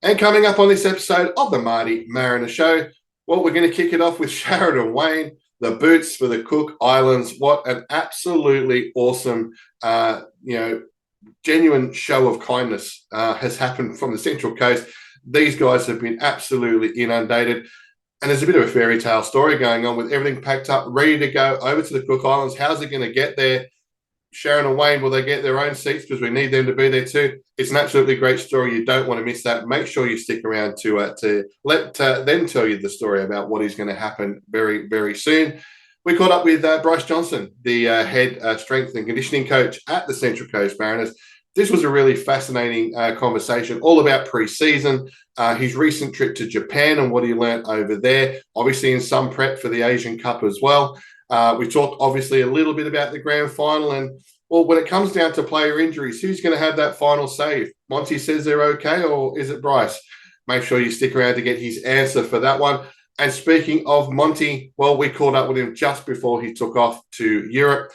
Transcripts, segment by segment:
And coming up on this episode of the Marty Mariner Show, well, we're going to kick it off with Sharon and Wayne, the boots for the Cook Islands. What an absolutely awesome, genuine show of kindness has happened from the Central Coast. These guys have been absolutely inundated. And there's a bit of a fairy tale story going on with everything packed up, ready to go over to the Cook Islands. How's it going to get there? Sharon and Wayne, will they get their own seats because we need them to be there too? It's an absolutely great story. You don't want to miss that. Make sure you stick around to let them tell you the story about what is going to happen very, very soon. We caught up with Brice Johnson, the head strength and conditioning coach at the Central Coast Mariners. This was a really fascinating conversation, all about pre-season, his recent trip to Japan and what he learnt over there, obviously in some prep for the Asian Cup as well. We talked obviously a little bit about the grand final and, well, when it comes down to player injuries, who's going to have that final say? If Monty says they're okay, or is it Brice? Make sure you stick around to get his answer for that one. And speaking of Monty, well, we caught up with him just before he took off to Europe.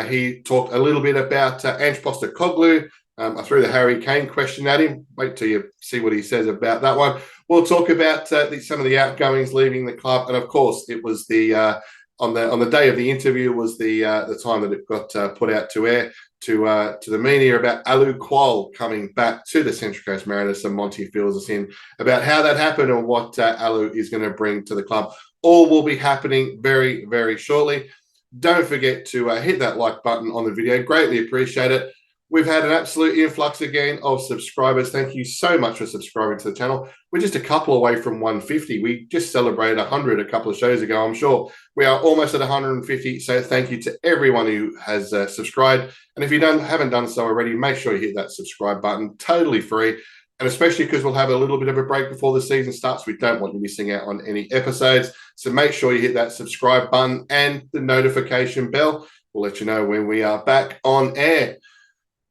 He talked a little bit about Ange Postecoglou. I threw the Harry Kane question at him. Wait till you see what he says about that one. We'll talk about some of the outgoings leaving the club. And, of course, it was the on the day of the interview was the time that it got put out to air to the media about Alou Kuol coming back to the Central Coast Mariners. So Monty fills us in about how that happened and what Alou is going to bring to the club. All will be happening very, very shortly. Don't forget to hit that like button on the video. Greatly appreciate it. We've had an absolute influx again of subscribers. Thank you so much for subscribing to the channel. We're just a couple away from 150. We just celebrated 100 a couple of shows ago. I'm sure we are almost at 150. So thank you to everyone who has subscribed. And if you haven't done so already, make sure you hit that subscribe button. Totally free. And especially because we'll have a little bit of a break before the season starts. We don't want you missing out on any episodes. So make sure you hit that subscribe button and the notification bell. We'll let you know when we are back on air.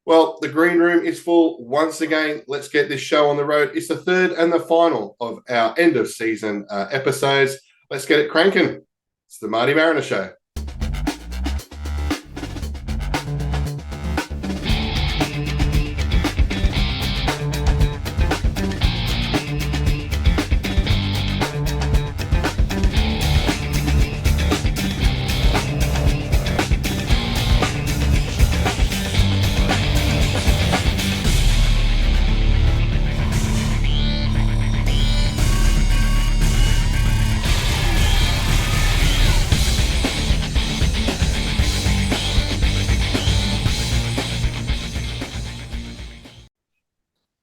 Well, the green room is full once again. Let's get this show on the road. It's the third and the final of our end of season episodes. Let's get it cranking. It's the Marty Mariner Show.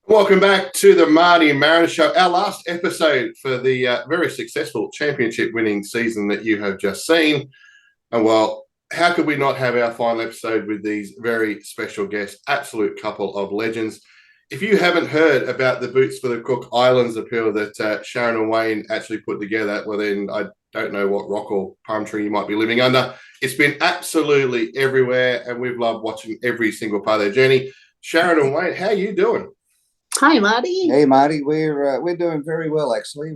Welcome back to the Marty Mariner Show, our last episode for the very successful championship-winning season that you have just seen. And, well, how could we not have our final episode with these very special guests, absolute couple of legends? If you haven't heard about the Boots for the Cook Islands appeal that Sharon and Wayne actually put together, well, then I don't know what rock or palm tree you might be living under. It's been absolutely everywhere, and we've loved watching every single part of their journey. Sharon and Wayne, how are you doing? Hi, Marty. Hey, Marty. We're doing very well, actually.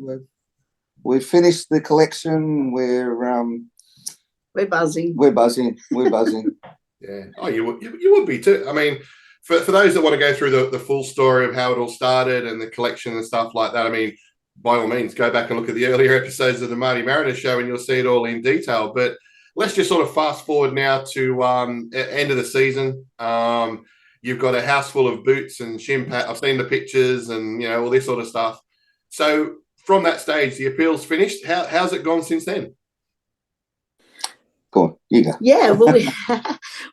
We've finished the collection. We're buzzing. We're buzzing. We're buzzing. Yeah. Oh, you would be too. I mean, for those that want to go through the full story of how it all started and the collection and stuff like that, I mean, by all means, go back and look at the earlier episodes of the Marty Mariner Show and you'll see it all in detail. But let's just sort of fast forward now to end of the season. You've got a house full of boots and shin pads. I've seen the pictures and, all this sort of stuff. So from that stage, the appeal's finished. How's it gone since then? Go on, you go. Yeah, well,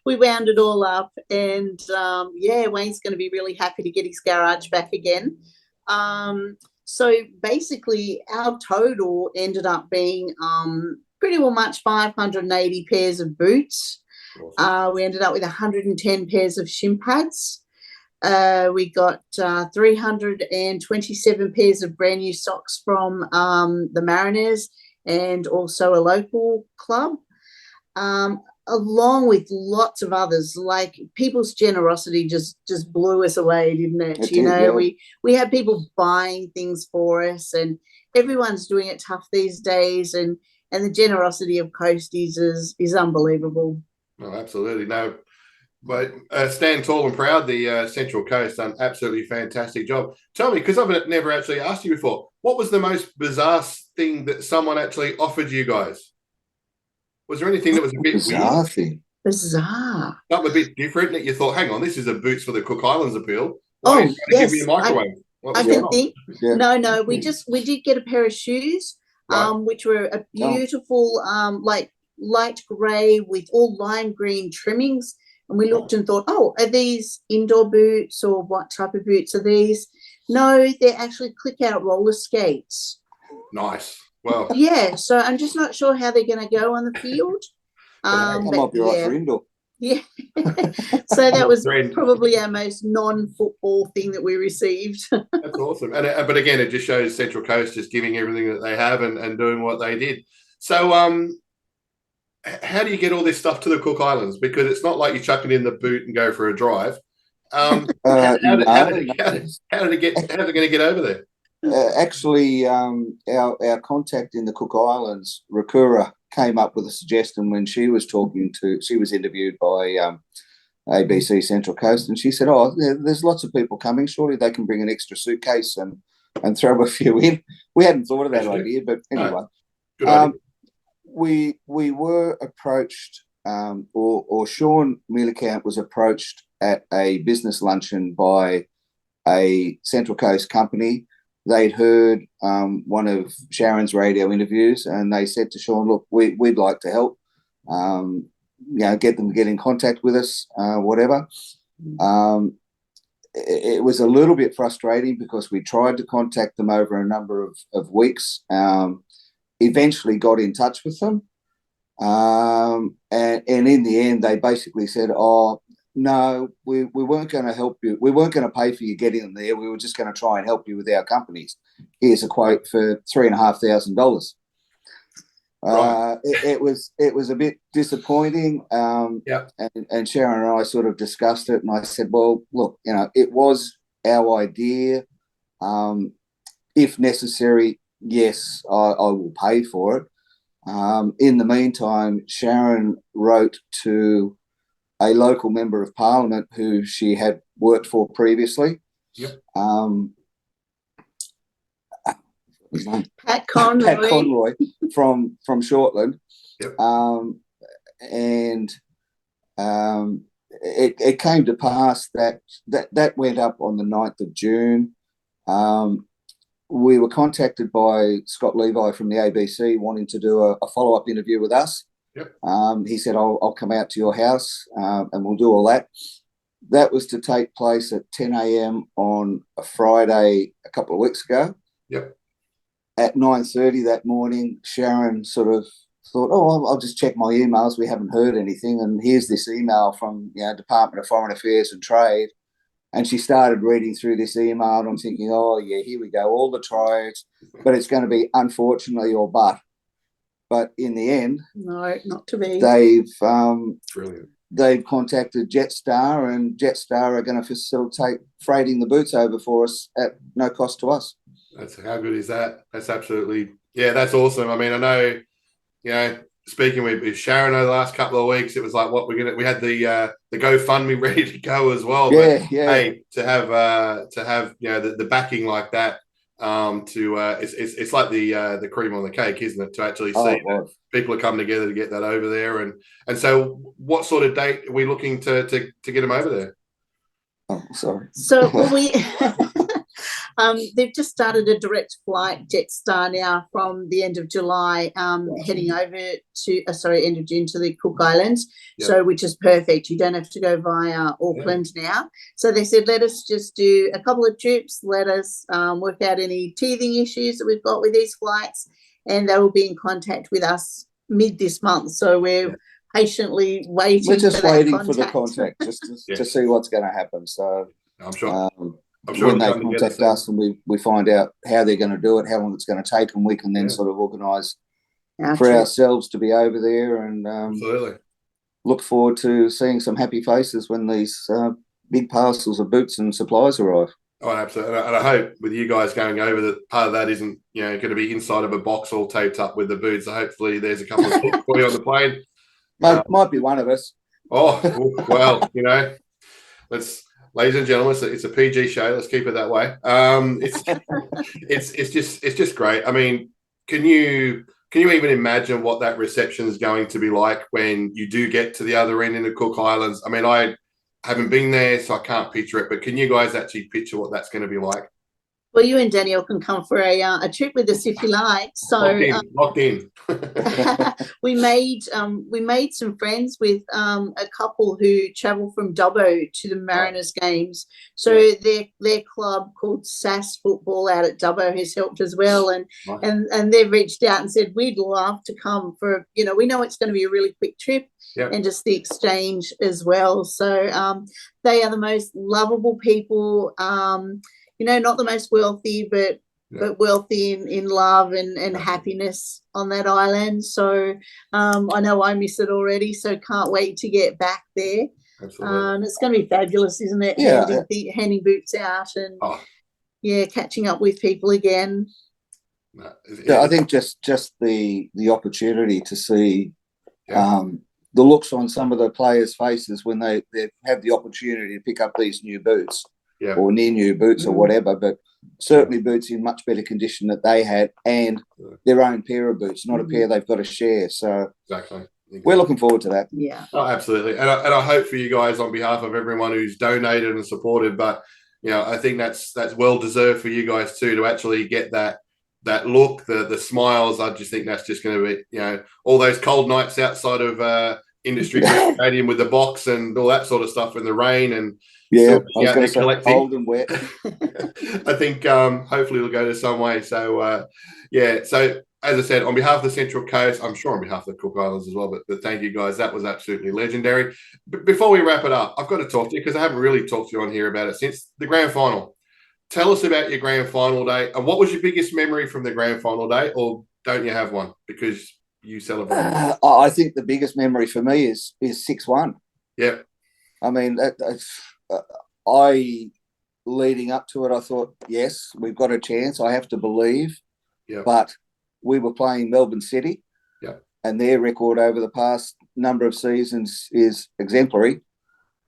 we wound it all up and, Wayne's going to be really happy to get his garage back again. So basically our total ended up being pretty well much 580 pairs of boots. Awesome. We ended up with 110 pairs of shin pads. We got 327 pairs of brand new socks from the Mariners and also a local club, along with lots of others. Like, people's generosity just blew us away, didn't it? Yeah. We had people buying things for us, and everyone's doing it tough these days, and the generosity of Coasties is unbelievable. Oh, absolutely. No, But stand tall and proud. The Central Coast done absolutely fantastic job. Tell me, because I've never actually asked you before, what was the most bizarre thing that someone actually offered you guys? Was there anything that was a bit Bizarre weird, thing. Bizarre. something a bit different that you thought, hang on, this is a Boots for the Cook Islands appeal? Why are Oh, you trying to give me a yes. microwave? What I was can going on? think. Yeah. No, we did get a pair of shoes, Right. which were a beautiful, like light grey with all lime green trimmings. And we looked and thought, oh, are these indoor boots or what type of boots are these? No, they're actually click-out roller skates. Nice. Well, Yeah, so I'm just not sure how they're going to go on the field. I might be right for indoor. Yeah. So that was Trend. probably our most non-football thing that we received. That's awesome. And but again, it just shows Central Coast just giving everything that they have and doing what they did. So how do you get all this stuff to the Cook Islands? Because it's not like you chuck it in the boot and go for a drive. How did it get? How's it going to get over there? Actually, our contact in the Cook Islands, Rakura, came up with a suggestion when she was interviewed by ABC Central Coast, and she said, "Oh, there's lots of people coming. Surely they can bring an extra suitcase and throw a few in." We hadn't thought of that idea, but anyway, Good idea. we were approached, or Sean Mielecamp was approached at a business luncheon by a Central Coast company. They'd heard one of Sharon's radio interviews, and they said to Sean, "Look, we'd like to help. Get them to get in contact with us, whatever." It was a little bit frustrating because we tried to contact them over a number of weeks. Eventually got in touch with them, and in the end, they basically said, "Oh, no, we weren't going to help you. We weren't going to pay for you getting them there. We were just going to try and help you with our companies. Here's a quote for $3,500. Right. It was a bit disappointing. And Sharon and I sort of discussed it, and I said, "Well, look, it was our idea. If necessary, yes, I will pay for it." In the meantime, Sharon wrote to a local member of parliament who she had worked for previously. Yep. Pat Conroy. Pat Conroy from Shortland. Yep. And it came to pass that went up on the 9th of June. We were contacted by Scott Levi from the ABC wanting to do a follow-up interview with us. Yep. He said, I'll come out to your house and we'll do all that. That was to take place at 10 a.m. on a Friday a couple of weeks ago. Yep. At 9:30 that morning, Sharon sort of thought, "Oh, I'll just check my emails. We haven't heard anything." And here's this email from Department of Foreign Affairs and Trade. And she started reading through this email, and I'm thinking, "Oh, yeah, here we go, all the tries, but it's going to be unfortunately or but." But in the end, no, not to be. They've contacted Jetstar, and Jetstar are going to facilitate freighting the boots over for us at no cost to us. How good is that? That's absolutely, that's awesome. I mean, I know, speaking with Sharon over the last couple of weeks, it was like we had the GoFundMe ready to go as well. Yeah. Hey, to have the backing like that, it's like the cream on the cake, isn't it? To actually see that people are coming together to get that over there, and so what sort of date are we looking to get them over there? Oh, sorry. So they've just started a direct flight, Jetstar now, from the end of July, heading over to end of June to the Cook Islands. Yep. So which is perfect. You don't have to go via Auckland now. So they said, let us just do a couple of trips. Let us work out any teething issues that we've got with these flights, and they will be in contact with us mid this month. So we're patiently waiting. We're just waiting for the contact just to see what's going to happen. So I'm sure. I'm sure when they contact us and we find out how they're going to do it, how long it's going to take, and we can then sort of organise for ourselves to be over there, and absolutely look forward to seeing some happy faces when these big parcels of boots and supplies arrive. Oh, absolutely. And I hope with you guys going over that part of that isn't going to be inside of a box all taped up with the boots. So hopefully there's a couple of books for you on the plane. Might be one of us. Oh, well, ladies and gentlemen, it's a PG show. Let's keep it that way. It's just great. I mean, can you even imagine what that reception is going to be like when you do get to the other end in the Cook Islands? I mean, I haven't been there, so I can't picture it. But can you guys actually picture what that's going to be like? Well, you and Daniel can come for a trip with us if you like. So locked in. we made some friends with a couple who travel from Dubbo to the Mariners games. So their club called SAS Football out at Dubbo has helped as well, and they've reached out and said we'd love to come for, we know it's going to be a really quick trip. Yep. And just the exchange as well. So they are the most lovable people. Not the most wealthy, but wealthy in love and happiness on that island. So I know I miss it already, so can't wait to get back there. Absolutely. It's going to be fabulous, isn't it? Yeah. Handing boots out and catching up with people again. I think just the opportunity to see the looks on some of the players' faces when they have the opportunity to pick up these new boots. Yeah. Or near new boots or whatever, but certainly boots in much better condition that they had, and their own pair of boots, not a pair they've got to share. So exactly. We're looking forward to that. Yeah. Oh, absolutely. And I hope for you guys on behalf of everyone who's donated and supported, but I think that's well deserved for you guys too, to actually get that look, the smiles. I just think that's just going to be, all those cold nights outside of Industry Stadium with the box and all that sort of stuff in the rain and I was going to say cold and wet. I think hopefully it'll go to some way. So so as I said, on behalf of the Central Coast, I'm sure on behalf of the Cook Islands as well, but thank you guys. That was absolutely legendary. But before we wrap it up, I've got to talk to you because I haven't really talked to you on here about it since the grand final. Tell us about your grand final day and what was your biggest memory from the grand final day, or don't you have one because you celebrate? I think the biggest memory for me is 6-1. Yep. I mean, leading up to it, I thought, yes, we've got a chance. I have to believe. Yep. But we were playing Melbourne City. Yep. And their record over the past number of seasons is exemplary.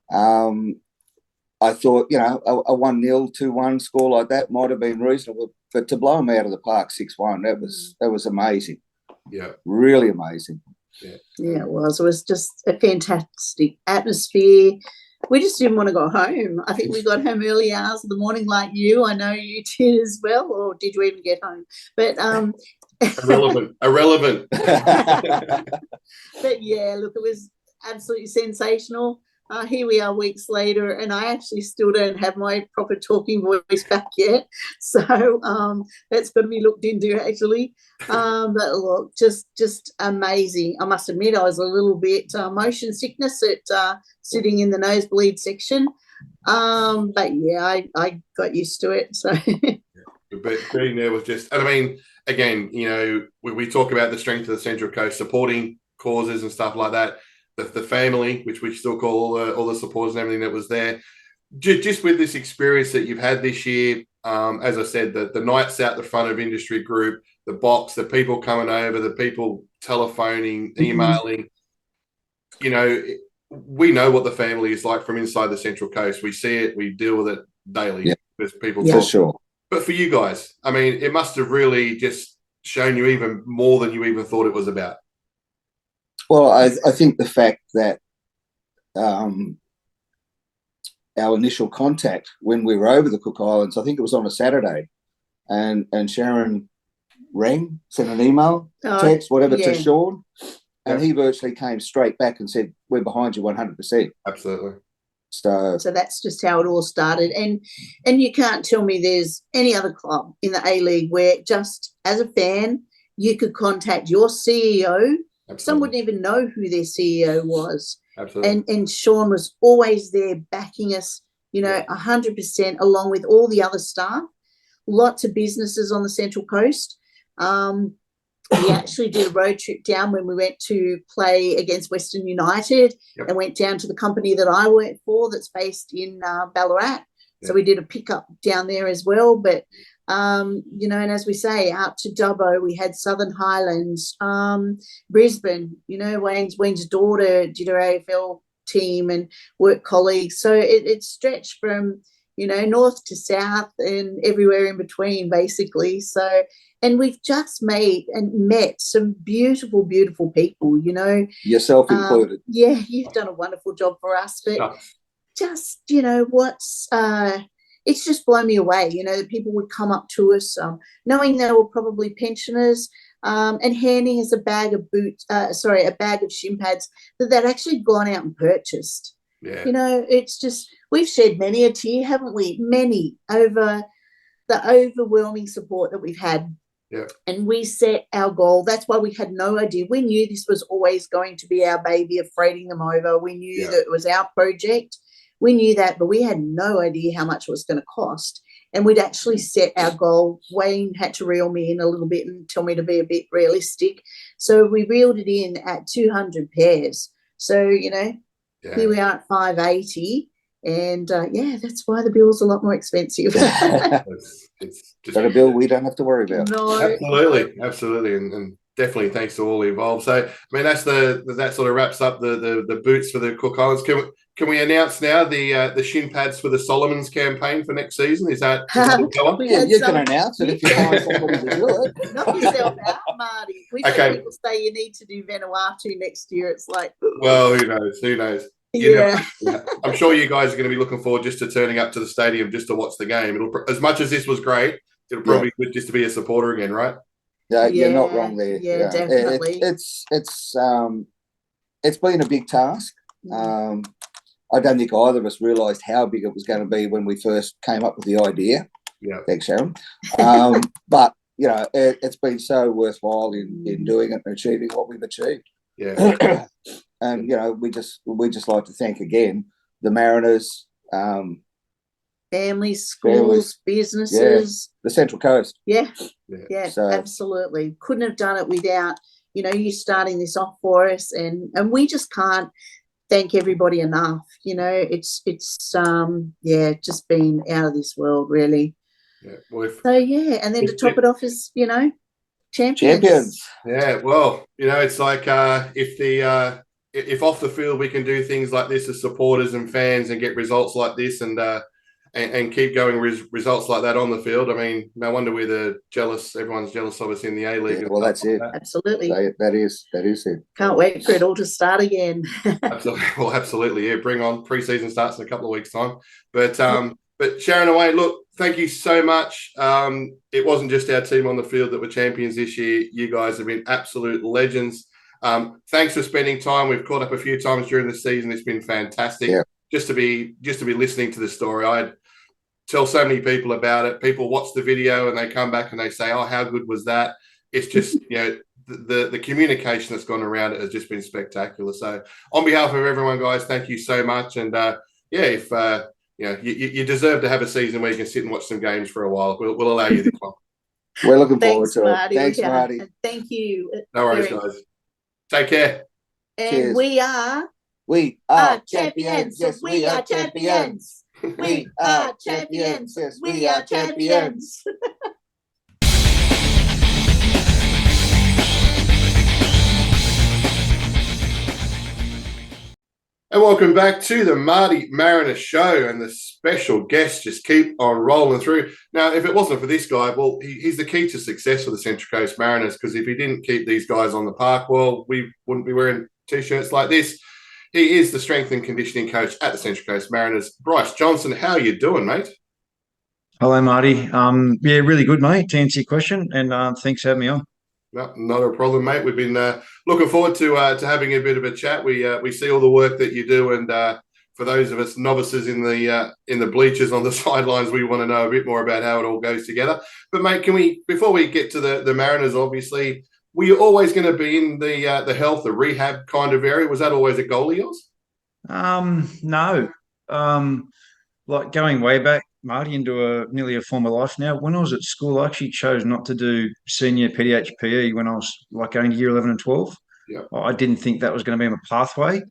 I thought, a 1-0, 2-1 score like that might have been reasonable. But to blow them out of the park 6-1, that was amazing. Yeah. Really amazing. Yeah, it was. It was just a fantastic atmosphere. We just didn't want to go home. I think we got home early hours of the morning like you. I know you did as well, or did you even get home? But irrelevant. But yeah, look, it was absolutely sensational. Here we are weeks later, and I actually still don't have my proper talking voice back yet. So that's got to be looked into, actually. But look, just amazing. I must admit, I was a little bit motion sickness at sitting in the nosebleed section. But yeah, I got used to it. So. But being there was just, and I mean, again, we talk about the strength of the Central Coast, supporting causes and stuff like that. The family, which we still call all the supporters and everything that was there. Just with this experience that you've had this year, as I said, the nights out the front of Industry Group, the box, the people coming over, the people telephoning, emailing, we know what the family is like from inside the Central Coast. We see it, we deal with it daily with people. For sure. But for you guys, I mean, it must have really just shown you even more than you even thought it was about. Well, I think the fact that our initial contact when we were over the Cook Islands, I think it was on a Saturday, and Sharon rang, sent an email, text, whatever, to Sean, and he virtually came straight back and said, "We're behind you 100%." Absolutely. So that's just how it all started. And you can't tell me there's any other club in the A-League where just as a fan, you could contact your CEO. Absolutely. Some wouldn't even know who their CEO was. Absolutely. And Sean was always there backing us, 100%, along with all the other staff. Lots of businesses on the Central Coast. We actually did a road trip down when we went to play against Western United and went down to the company that I work for that's based in Ballarat. So we did a pickup down there as well. But, and as we say, out to Dubbo, we had Southern Highlands, Brisbane, Wayne's daughter did her AFL team and work colleagues. So it stretched from, you know, north to south and everywhere in between, basically. So, and we've just made and met some beautiful, beautiful people, you know. Yourself included. Yeah, you've done a wonderful job for us. But just, you know, it's just blown me away, you know, that people would come up to us knowing they were probably pensioners and handing us a bag of a bag of shin pads that they'd actually gone out and purchased. Yeah. You know, it's just, we've shed many a tear, haven't we? Many, over the overwhelming support that we've had. Yeah. And we set our goal. That's why we had no idea. We knew this was always going to be our baby of freighting them over. We knew that it was our project. We knew that, but we had no idea how much it was going to cost. And we'd actually set our goal. Wayne had to reel me in a little bit and tell me to be a bit realistic. So we reeled it in at 200 pairs. So, you know, here we are at 580. And, that's why the bill's a lot more expensive. it's just a bill we don't have to worry about. No. Absolutely. And definitely thanks to all involved. So, I mean, that sort of wraps up the boots for the Cook Islands. Can we announce now the shin pads for the Solomons campaign for next season? Is that yeah, you can announce it if you find somebody to do it. Knock yourself out, Marty. We've had people say you need to do Vanuatu next year. It's like, well, who knows? Yeah. I'm sure you guys are going to be looking forward just to turning up to the stadium just to watch the game. As much as this was great, it'll probably be good just to be a supporter again, right? Yeah, you're not wrong there. Yeah, definitely. It's been a big task. I don't think either of us realised how big it was going to be when we first came up with the idea. Yeah. Thanks, Sharon. But, you know, it's been so worthwhile in doing it and achieving what we've achieved. Yeah. And, you know, we just like to thank again the Mariners, families, schools, businesses. The Central Coast. Yeah, so, absolutely. Couldn't have done it without, you know, you starting this off for us. And we just can't thank everybody enough. You know, it's just been out of this world, really. Yeah. Well, and then to top it off is, you know, champions. Yeah, well, you know, it's like if off the field we can do things like this as supporters and fans and get results like this and keep going results like that on the field, I mean, no wonder we're everyone's jealous of us in the A-League. Yeah, well, that's it. Absolutely. That is it. Can't wait for it all to start again. Absolutely. Well, absolutely. Yeah, bring on. Pre-season starts in a couple of weeks' time. But Sharon Away, look, thank you so much. It wasn't just our team on the field that were champions this year. You guys have been absolute legends. Thanks for spending time. We've caught up a few times during the season. It's been fantastic. Yeah. Just to be listening to the story. I'd tell so many people about it. People watch the video and they come back and they say, "Oh, how good was that?" It's just, you know, the communication that's gone around it has just been spectacular. So on behalf of everyone, guys, thank you so much. And if you know, you deserve to have a season where you can sit and watch some games for a while. We'll allow you this one. We're looking forward to Marty. it. Thanks, Marty. And thank you. No worries, guys. Take care. And cheers. We are champions. Yes, we are champions. We are champions. Yes, we are champions. And welcome back to the MartyMariner show, and the special guests just keep on rolling through. Now, if it wasn't for this guy, well, he's the key to success for the Central Coast Mariners, because if he didn't keep these guys on the park, well, we wouldn't be wearing T-shirts like this. He is the strength and conditioning coach at the Central Coast Mariners. Brice Johnson, how are you doing, mate? Hello, Marty. Yeah, really good, mate, to answer your question, and thanks for having me on. No, not a problem, mate. We've been looking forward to having a bit of a chat. We see all the work that you do, and for those of us novices in the bleachers on the sidelines, we want to know a bit more about how it all goes together. But mate, before we get to the Mariners, obviously, were you always going to be in the health, the rehab kind of area? Was that always a goal of yours? No. Like going way back, Marty, into nearly a former life now. When I was at school, I actually chose not to do senior PDH PE when I was like going to year 11 and 12. Yeah. I didn't think that was going to be my pathway.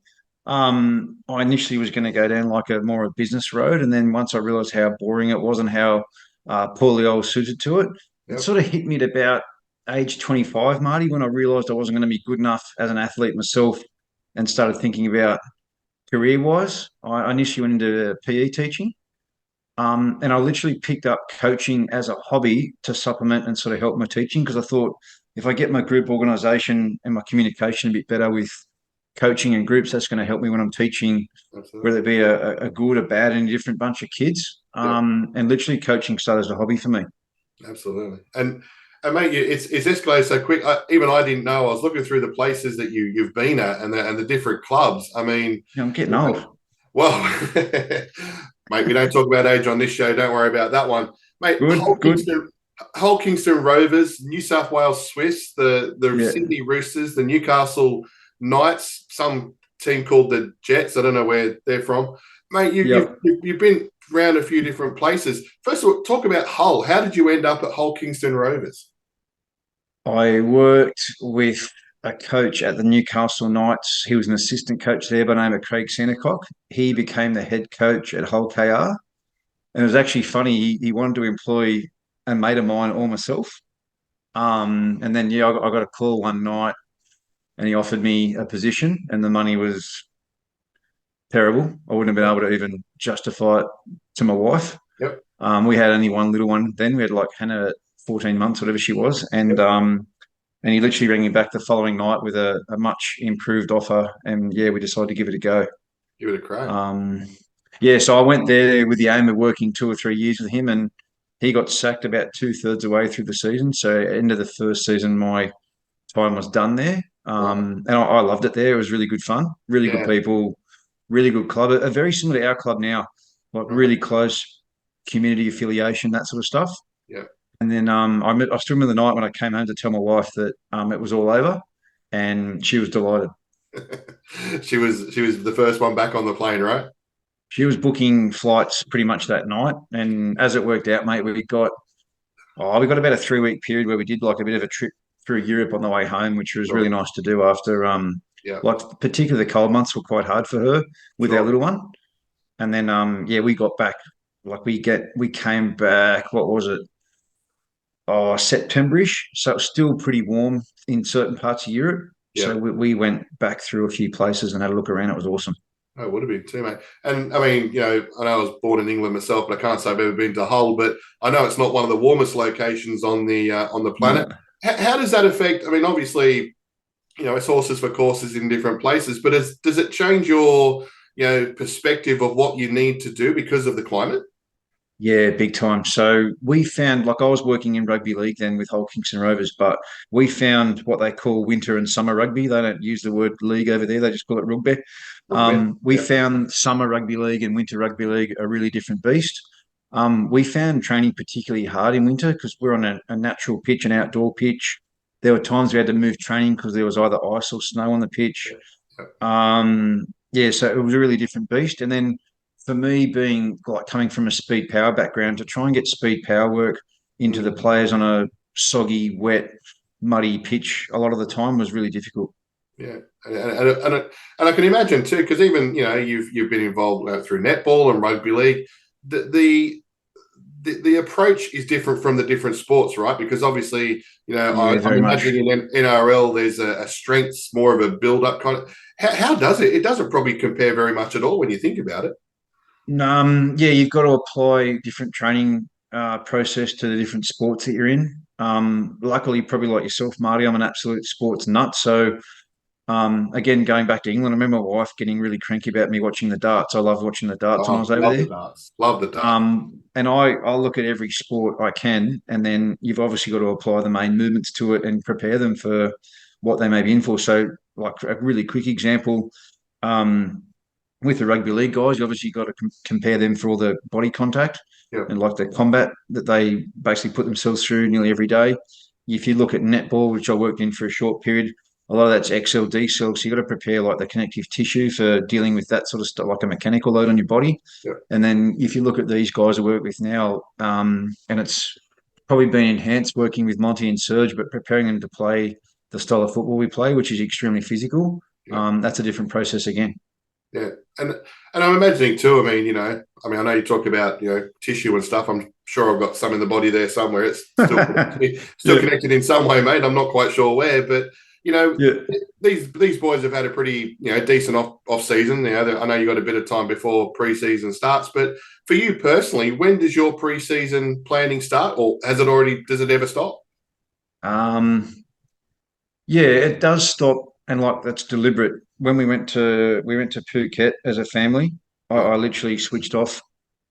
I initially was going to go down like a more a business road, and then once I realised how boring it was and how poorly I was suited to it, Yep. It sort of hit me at about age 25, Marty, when I realised I wasn't going to be good enough as an athlete myself, and started thinking about career-wise. I initially went into PE teaching, and I literally picked up coaching as a hobby to supplement and sort of help my teaching, because I thought if I get my group organisation and my communication a bit better with coaching and groups, that's going to help me when I'm teaching, Absolutely. whether it be a good, a bad, and a different bunch of kids. And literally coaching started as a hobby for me. Absolutely. And mate, it's escalated so quick. Even I didn't know. I was looking through the places that you've been at and the different clubs. I mean, I'm getting old. Well, mate, we don't talk about age on this show. Don't worry about that one, mate. Good. Hull Kingston Rovers, New South Wales Swifts, the Sydney Roosters, the Newcastle Knights, some team called the Jets. I don't know where they're from, mate. You've been around a few different places. First of all, talk about Hull. How did you end up at Hull Kingston Rovers? I worked with a coach at the Newcastle Knights. He was an assistant coach there by the name of Craig Sandercock. He became the head coach at Hull KR. And it was actually funny. He wanted to employ a mate of mine or myself. And then, I got a call one night and he offered me a position, and the money was terrible. I wouldn't have been able to even justify it to my wife. Yep. We had only one little one then. We had like Hannah at 14 months, whatever she was. And he literally rang me back the following night with a much improved offer. And we decided to give it a go. Give it a crack. So I went there with the aim of working 2 or 3 years with him, and he got sacked about 2/3 away through the season. So at the end of the first season, my time was done there. And I loved it there. It was really good fun, really good people, really good club. Very similar to our club now, like really close community affiliation, that sort of stuff. Yeah. And then I still remember the night when I came home to tell my wife that it was all over, and she was delighted. She was the first one back on the plane, right? She was booking flights pretty much that night, and as it worked out, mate, we got about a 3-week period where we did like a bit of a trip through Europe on the way home, which was really nice to do after like particularly the cold months were quite hard for her with our little one. And then we got back, like we came back, what was it? September-ish. So it was still pretty warm in certain parts of Europe. Yeah. So we went back through a few places and had a look around. It was awesome. Oh, it would have been too, mate. And I mean, I know I was born in England myself, but I can't say I've ever been to Hull. But I know it's not one of the warmest locations on the planet. No. How does that affect? I mean, obviously, it's horses for courses in different places, but does it change your perspective of what you need to do because of the climate? Yeah, big time. So we found, like I was working in rugby league then with Hull Kingston Rovers, but we found what they call winter and summer rugby. They don't use the word league over there. They just call it rugby. We found summer rugby league and winter rugby league a really different beast. We found training particularly hard in winter because we're on a natural pitch, an outdoor pitch. There were times we had to move training because there was either ice or snow on the pitch. So it was a really different beast. And then for me, being like coming from a speed power background, to try and get speed power work into the players on a soggy, wet, muddy pitch a lot of the time was really difficult. Yeah, and I can imagine too, because even you've been involved through netball and rugby league. The approach is different from the different sports, right? Because obviously, I'm imagining in NRL there's a strengths, more of a build-up kind of. How does it? It doesn't probably compare very much at all when you think about it. You've got to apply different training process to the different sports that you're in. Luckily, probably like yourself, Marty, I'm an absolute sports nut. So, again, going back to England, I remember my wife getting really cranky about me watching the darts. I loved watching the darts when I was over there. Love the darts. And I'll look at every sport I can, and then you've obviously got to apply the main movements to it and prepare them for what they may be in for. So, like a really quick example, with the rugby league guys, you obviously got to compare them for all the body contact and like the combat that they basically put themselves through nearly every day. If you look at netball, which I worked in for a short period, a lot of that's XL, DCL. So you got to prepare like the connective tissue for dealing with that sort of stuff, like a mechanical load on your body. Yeah. And then if you look at these guys I work with now, and it's probably been enhanced working with Monty and Serge, but preparing them to play the style of football we play, which is extremely physical. Yeah. That's a different process again. Yeah, and I'm imagining too. I mean, I know you talk about tissue and stuff. I'm sure I've got some in the body there somewhere. It's still connected in some way, mate. I'm not quite sure where, but Yeah. these boys have had a pretty decent off season. I know you got a bit of time before preseason starts, but for you personally, when does your preseason planning start, or does it ever stop? Yeah, it does stop, and like that's deliberate. When we went to Phuket as a family, I literally switched off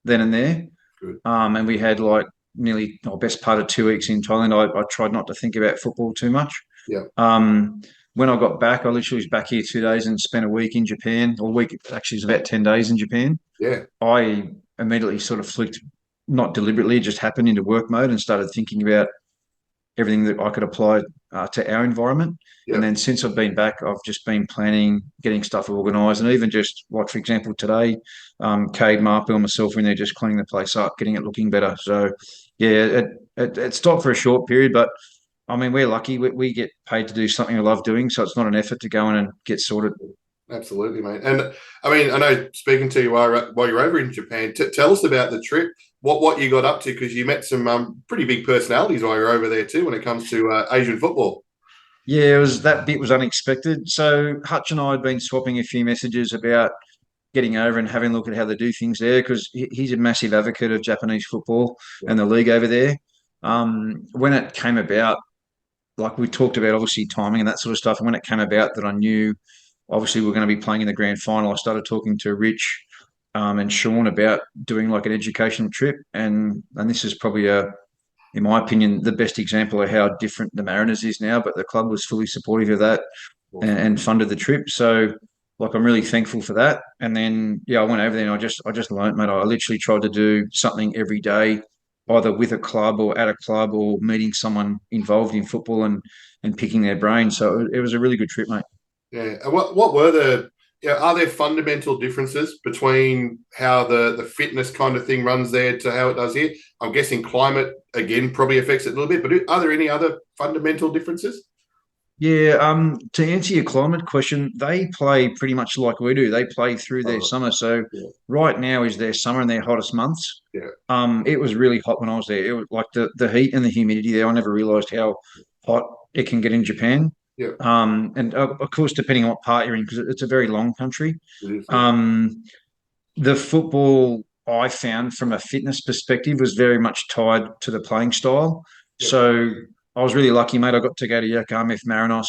then and there. Good. And we had like nearly best part of 2 weeks in Thailand. I tried not to think about football too much. Yeah. When I got back, I literally was back here 2 days and spent a week in Japan, or a week, actually, it was about 10 days in Japan. Yeah. I immediately sort of flicked, not deliberately, it just happened, into work mode and started thinking about everything that I could apply to our environment. Yep. And then since I've been back, I've just been planning, getting stuff organised, and even just like, for example, today, Cade, Marple, and myself were in there just cleaning the place up, getting it looking better. So, yeah, it stopped for a short period, but I mean, we're lucky. We get paid to do something we love doing, so it's not an effort to go in and get sorted. Absolutely, mate. And I mean, I know speaking to you while you're over in Japan, tell us about the trip. What you got up to, because you met some pretty big personalities while you're over there too when it comes to Asian football. Yeah, that bit was unexpected. So Hutch and I had been swapping a few messages about getting over and having a look at how they do things there, because he's a massive advocate of Japanese football and the league over there. When it came about, like we talked about, obviously timing and that sort of stuff. And when it came about that I knew, obviously, we're going to be playing in the grand final, I started talking to Rich and Sean about doing like an educational trip. And this is probably in my opinion, the best example of how different the Mariners is now. But the club was fully supportive of that and funded the trip. So, like, I'm really thankful for that. And then, I went over there and I just learnt, mate. I literally tried to do something every day, either with a club or at a club, or meeting someone involved in football and picking their brain. So it was a really good trip, mate. Yeah. And what were are there fundamental differences between how the fitness kind of thing runs there to how it does here? I'm guessing climate, again, probably affects it a little bit, but are there any other fundamental differences? Yeah, to answer your climate question, they play pretty much like we do. They play through their summer. So right now is their summer and their hottest months. Yeah. It was really hot when I was there. It was like the heat and the humidity there. I never realised how hot it can get in Japan. Yeah. And of course, depending on what part you're in, because it's a very long country. It is, yeah. The football I found from a fitness perspective was very much tied to the playing style. Yep. So I was really lucky, mate. I got to go to Yokohama Marinos,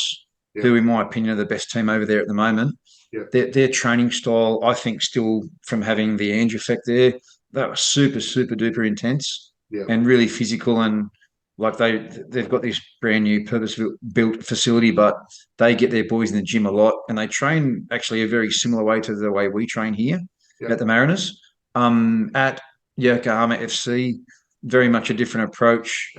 Yep. who, in my opinion, are the best team over there at the moment. Yep. Their training style, I think, still from having the Ange effect there, that was super, super duper intense and really physical. And like they've got this brand new purpose-built facility, but they get their boys in the gym a lot, and they train actually a very similar way to the way we train here at the Mariners. At Yokohama FC, very much a different approach.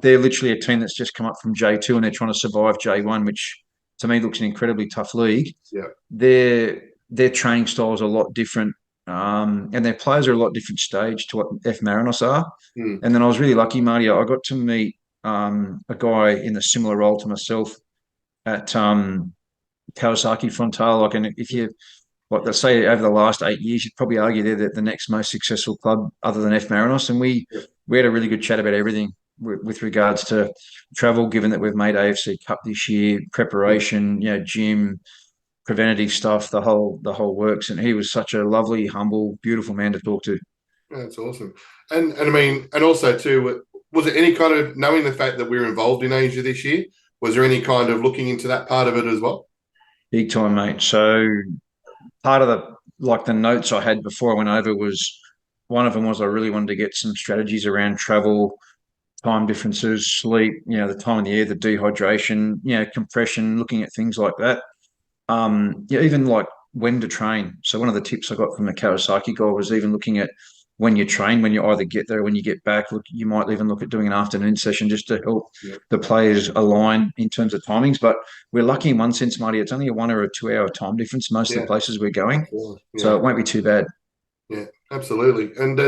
They're literally a team that's just come up from J2 and they're trying to survive J1, which to me looks an incredibly tough league. Yeah. Their training style is a lot different, and their players are a lot different stage to what F Marinos are. Mm. And then I was really lucky, Marty. I got to meet a guy in a similar role to myself at Kawasaki Frontale. Like, and if you let's say over the last 8 years, you'd probably argue they're the next most successful club other than F Marinos. And we had a really good chat about everything with regards to travel, given that we've made AFC Cup this year, preparation, gym, preventative stuff, the whole works. And he was such a lovely, humble, beautiful man to talk to. That's awesome. And I mean, and also too, was it any kind of, knowing the fact that we're involved in Asia this year, was there any kind of looking into that part of it as well? Big time, mate. So part of the notes I had before I went over was, one of them was I really wanted to get some strategies around travel, time differences, sleep, the time of the year, the dehydration, compression, looking at things like that. Even like when to train. So one of the tips I got from the Kawasaki guy was even looking at when you train, when you either get there or when you get back. Look, you might even look at doing an afternoon session just to help the players align in terms of timings. But we're lucky in one sense, Marty, it's only a 1 or a 2 hour time difference most of the places we're going. So it won't be too bad. Yeah, absolutely. And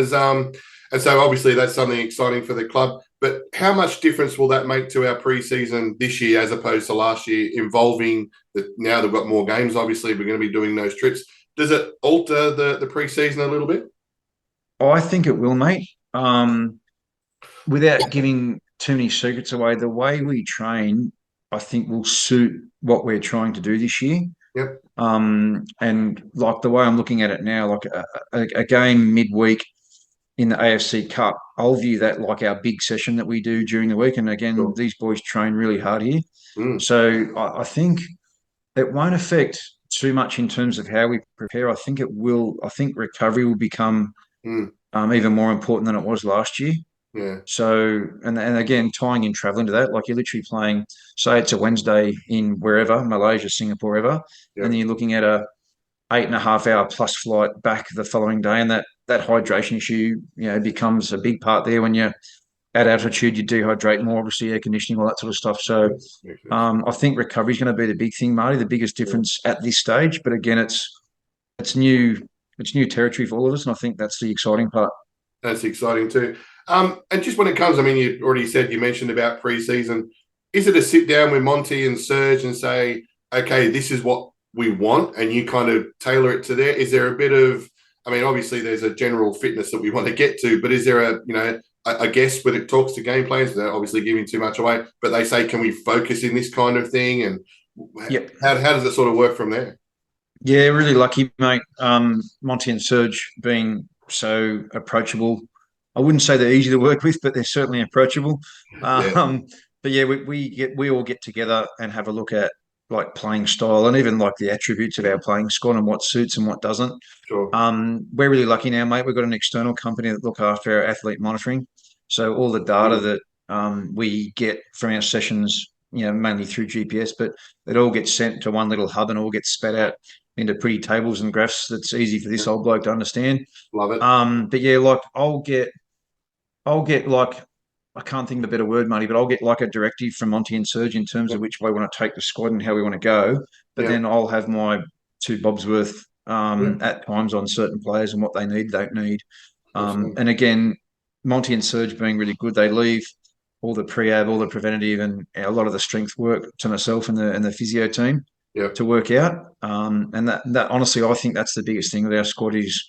and so obviously that's something exciting for the club. But how much difference will that make to our preseason this year as opposed to last year, involving now they've got more games, obviously we're going to be doing those trips. Does it alter the preseason a little bit? I think it will, mate. Without giving too many secrets away, the way we train I think will suit what we're trying to do this year. Yep. And like the way I'm looking at it now, like a game midweek in the AFC Cup, I'll view that like our big session that we do during the week. And again, Sure. these boys train really hard here. Mm. So I think it won't affect too much in terms of how we prepare. I think it will. I think recovery will become even more important than it was last year. Yeah. So, and again, tying in traveling to that, like you're literally playing, say it's a Wednesday in wherever, Malaysia, Singapore, wherever, Yep. and then you're looking at a 8.5 hour plus flight back the following day, and that hydration issue, becomes a big part there. When you're at altitude, you dehydrate more, obviously air conditioning, all that sort of stuff. So, I think recovery is going to be the big thing, Marty, the biggest difference at this stage. But again, it's new territory for all of us, and I think that's the exciting part. That's exciting too. And just when it comes, I mean, you already said, you mentioned about pre-season. Is it a sit down with Monty and Serge and say, okay, this is what we want, and you kind of tailor it to there? Is there a bit of, I mean, obviously there's a general fitness that we want to get to, but is there I guess when it talks to game plans, they're obviously giving too much away, but they say, can we focus in this kind of thing? And Yep. how does it sort of work from there? Yeah, really lucky, mate. Monty and Serge being so approachable. I wouldn't say they're easy to work with, but they're certainly approachable. But yeah, we all get together and have a look at like playing style and even like the attributes of our playing squad and what suits and what doesn't. Sure. We're really lucky now, mate. We've got an external company that look after our athlete monitoring. So all the data that we get from our sessions, mainly through GPS, but it all gets sent to one little hub and all gets spat out into pretty tables and graphs that's easy for this old bloke to understand. Love it. But yeah, like I'll get like, I can't think of a better word, Marty, but I'll get like a directive from Monty and Serge in terms of which way we want to take the squad and how we want to go. But then I'll have my two bobs worth at times on certain players and what they need, don't need. And again, Monty and Serge being really good, they leave all the pre-ab, all the preventative, and a lot of the strength work to myself and the physio team to work out. And that honestly, I think that's the biggest thing with our squad is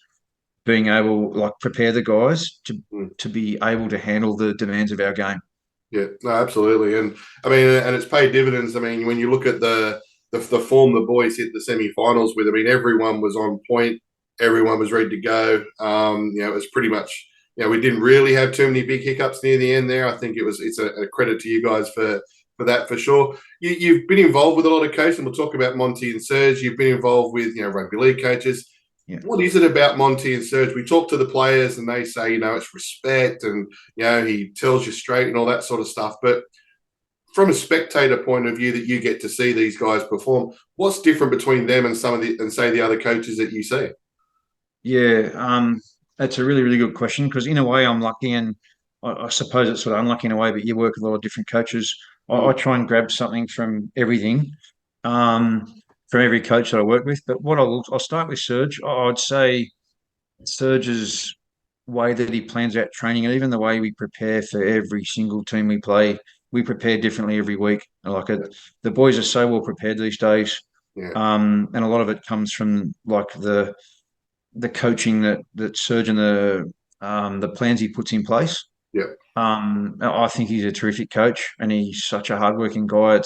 being able, like, prepare the guys to be able to handle the demands of our game. Yeah, no, absolutely. And I mean, and it's paid dividends. I mean, when you look at the form the boys hit the semi-finals with, I mean, everyone was on point. Everyone was ready to go. It was pretty much, we didn't really have too many big hiccups near the end there. I think it's a credit to you guys for that, for sure. You've been involved with a lot of coaching. We'll talk about Monty and Serge. You've been involved with, rugby league coaches. Yeah. What is it about Monty and Serge? We talk to the players and they say, it's respect and, he tells you straight and all that sort of stuff. But from a spectator point of view that you get to see these guys perform, what's different between them and say the other coaches that you see? Yeah, that's a really, really good question, because in a way I'm lucky, and I suppose it's sort of unlucky in a way, but you work with a lot of different coaches. I try and grab something from everything. From every coach that I work with. But what I'll start with Serge. I'd say Serge's way that he plans out training, and even the way we prepare for every single team we play, we prepare differently every week. Like the boys are so well prepared these days. Yeah. And a lot of it comes from like the coaching that Serge and the plans he puts in place. Yeah. I think he's a terrific coach, and he's such a hardworking guy.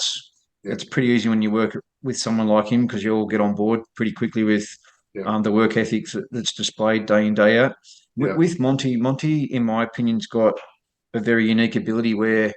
It's pretty easy when you work with someone like him, because you all get on board pretty quickly with the work ethic that's displayed day in, day out. With Monty, in my opinion, has got a very unique ability where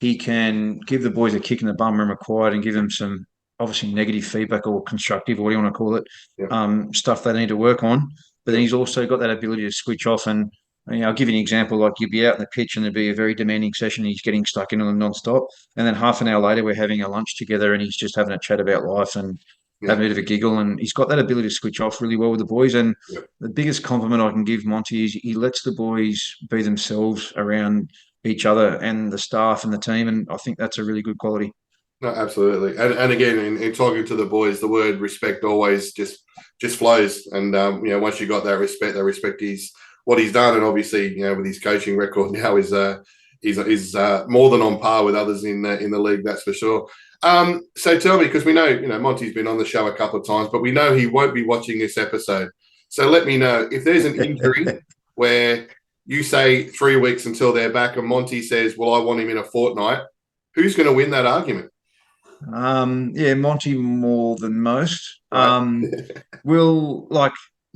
he can give the boys a kick in the bum when required and give them some obviously negative feedback or constructive, or what do you want to call it, stuff they need to work on. But then he's also got that ability to switch off. And I'll give you an example. Like, you'd be out on the pitch and there'd be a very demanding session. He's getting stuck in on them non-stop. And then half an hour later, we're having a lunch together and he's just having a chat about life and having a bit of a giggle. And he's got that ability to switch off really well with the boys. And the biggest compliment I can give Monty is he lets the boys be themselves around each other and the staff and the team. And I think that's a really good quality. No, absolutely. And again, in talking to the boys, the word respect always just flows. And, once you got that respect what he's done, and obviously, with his coaching record now is more than on par with others in the league, that's for sure. So tell me, because we know, Monty's been on the show a couple of times, but we know he won't be watching this episode. So let me know if there's an injury where you say 3 weeks until they're back, and Monty says, well, I want him in a fortnight. Who's going to win that argument? Yeah, Monty more than most. Right. Will, like,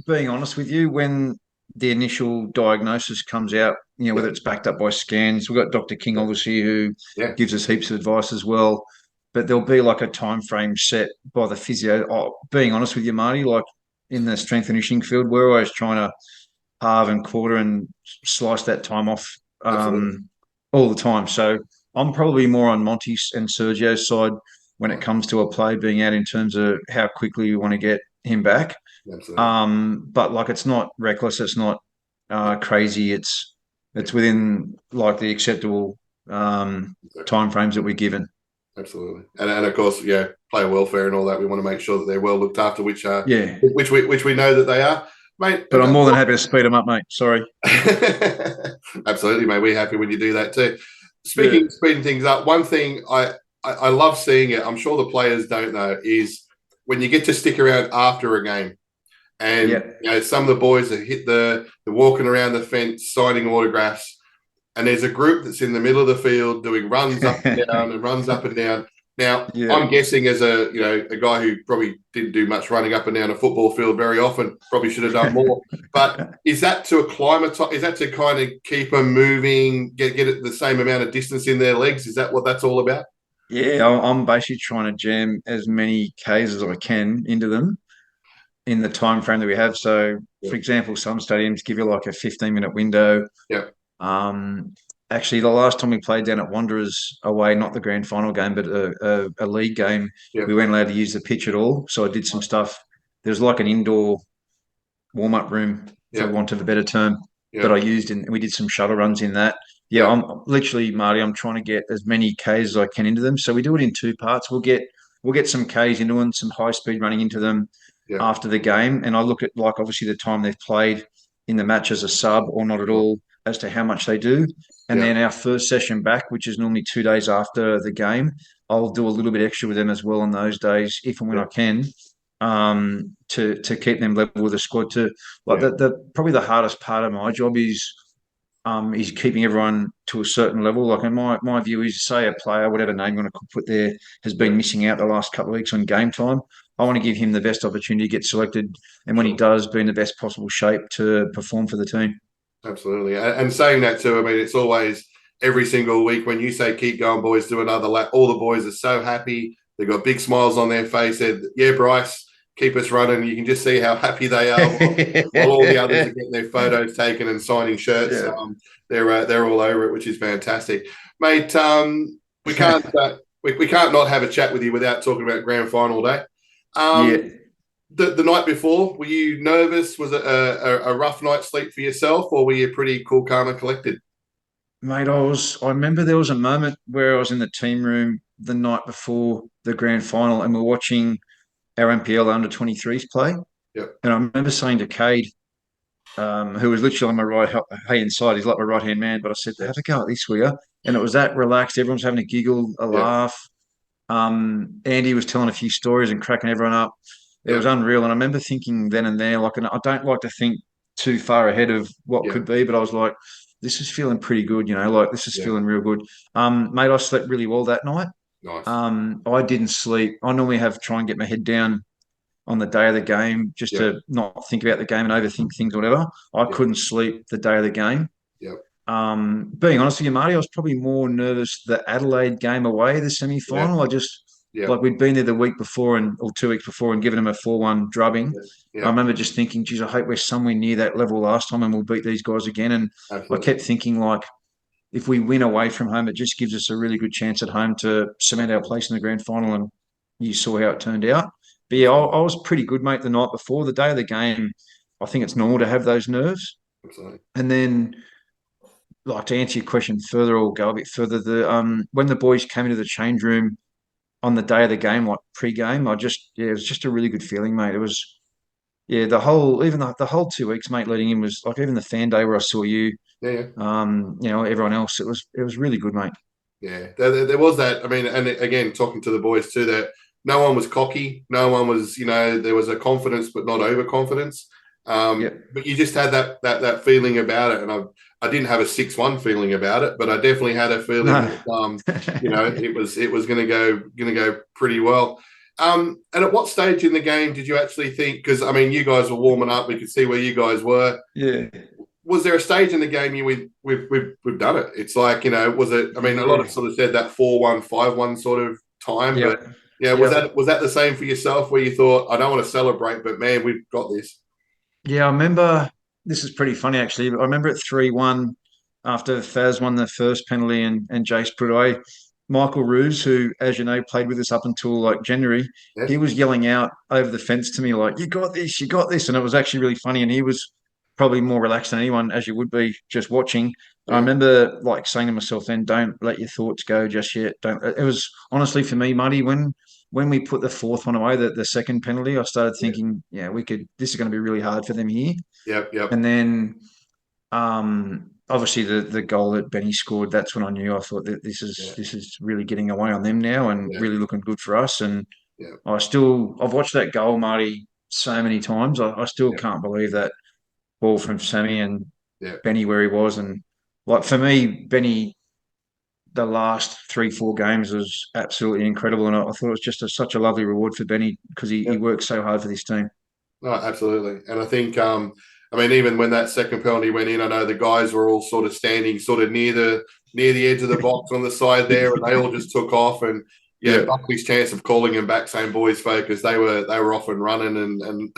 being honest with you, when the initial diagnosis comes out, whether it's backed up by scans, we've got Dr. King, obviously, who Yeah. gives us heaps of advice as well. But there'll be like a time frame set by the physio. Oh, being honest with you, Marty, like in the strength and conditioning field, we're always trying to halve and quarter and slice that time off Absolutely. all the time. So I'm probably more on Monty's and Sergio's side when it comes to a play being out in terms of how quickly we want to get him back. Absolutely. But like it's not reckless, it's not crazy. It's within like the acceptable time frames that we're given. Absolutely, and of course, yeah, player welfare and all that. We want to make sure that they're well looked after, which Yeah. which we know that they are, mate. But I'm more than happy to speed them up, mate. Sorry. Absolutely, mate. We're happy when you do that too. Yeah. Speeding things up. One thing I love seeing it. I'm sure the players don't know is when you get to stick around after a game, and some of the boys that hit the walking around the fence, signing autographs. And there's a group that's in the middle of the field doing runs up and down and runs up and down. Now, I'm guessing as a guy who probably didn't do much running up and down a football field very often, probably should have done more. But is that to acclimatise? Is that to kind of keep them moving, get it the same amount of distance in their legs? Is that what that's all about? Yeah, I'm basically trying to jam as many Ks as I can into them in the time frame that we have. So, for example, some stadiums give you like a 15-minute window. Yeah. Actually, the last time we played down at Wanderers away, not the grand final game, but a league game, we weren't allowed to use the pitch at all. So I did some stuff. There's like an indoor warm-up room, for want of a better term, that I used, and we did some shuttle runs in that. Yeah, I'm literally, Marty, I'm trying to get as many Ks as I can into them. So we do it in two parts. We'll get some Ks into them, some high speed running into them after the game. And I look at like obviously the time they've played in the match as a sub or not at all as to how much they do. And then our first session back, which is normally 2 days after the game, I'll do a little bit extra with them as well on those days, if and when I can, to keep them level with the squad. To like the probably the hardest part of my job is keeping everyone to a certain level. Like, in my view is, say a player, whatever name you want to put there, has been missing out the last couple of weeks on game time. I want to give him the best opportunity to get selected, and when he does, be in the best possible shape to perform for the team. Absolutely. And saying that too, I mean, it's always every single week when you say, keep going, boys, do another lap, all the boys are so happy. They've got big smiles on their face. Said, yeah, Brice, keep us running. You can just see how happy they are while all the others are getting their photos taken and signing shirts. They're all over it, which is fantastic. Mate, we can't not have a chat with you without talking about grand final day. The night before, were you nervous? Was it a rough night's sleep for yourself, or were you pretty cool, calm, and collected? Mate, I remember there was a moment where I was in the team room the night before the grand final, and we're watching our MPL under 23s play. Yep. And I remember saying to Cade, who was literally on my right hand side, he's like my right hand man, but I said, have a go at this, will you? And it was that relaxed. Everyone's having a giggle, a laugh. Andy was telling a few stories and cracking everyone up. It was unreal. And I remember thinking then and there, like, and I don't like to think too far ahead of what could be, but I was like, this is feeling pretty good, like this is feeling real good. Mate, I slept really well that night. Nice. I didn't sleep. I normally try and get my head down on the day of the game just to not think about the game and overthink things or whatever. I couldn't sleep the day of the game. Being honest with you, Marty, I was probably more nervous the Adelaide game away, the semi-final. I just like we'd been there the week before or 2 weeks before and given them a 4-1 drubbing. I remember just thinking, geez, I hope we're somewhere near that level last time and we'll beat these guys again. And I kept thinking, like, if we win away from home, it just gives us a really good chance at home to cement our place in the grand final. And you saw how it turned out. But yeah, I was pretty good, mate, the night before. The day of the game, I think it's normal to have those nerves. Absolutely. And then, like, to answer your question further or go a bit further, when the boys came into the change room on the day of the game, like pre-game, it was just a really good feeling, mate. It was, the whole 2 weeks, mate, leading in was like even the fan day where I saw you, everyone else. It was really good, mate. Yeah, there was that. I mean, and again, talking to the boys too, that no one was cocky. No one was, there was a confidence, but not overconfidence. But you just had that feeling about it. And I didn't have a 6-1 feeling about it, but I definitely had a feeling No. that, it was going to go pretty well. And at what stage in the game did you actually think? Because I mean, you guys were warming up. We could see where you guys were. Yeah. Was there a stage in the game we've done it? It's like, was it? I mean, a lot of sort of said that 4-1, 5-1 sort of time, but was that the same for yourself, where you thought, I don't want to celebrate, but man, we've got this? Yeah, I remember. This is pretty funny, actually. I remember at 3-1 after Faz won the first penalty and Jace put away. Michael Roos, who, as you know, played with us up until like January, he was yelling out over the fence to me like, "You got this, you got this," and it was actually really funny. And he was probably more relaxed than anyone, as you would be just watching. I remember like saying to myself then, "Don't let your thoughts go just yet." Don't. It was honestly for me, Marty, when we put the fourth one away, the second penalty, I started thinking, we could. This is going to be really hard for them here. Yep. And then, obviously the goal that Benny scored, that's when I knew. I thought that this is really getting away on them now and really looking good for us. And I've watched that goal, Marty, so many times. I still can't believe that ball from Sammy and Benny where he was. And like for me, Benny, the last 3-4 games was absolutely incredible. And I thought it was just such a lovely reward for Benny because he worked so hard for this team. No, absolutely. And I think, I mean, even when that second penalty went in, I know the guys were all sort of standing sort of near the edge of the box on the side there, and they all just took off. And Buckley's chance of calling him back, saying boys focus, they were off and running, and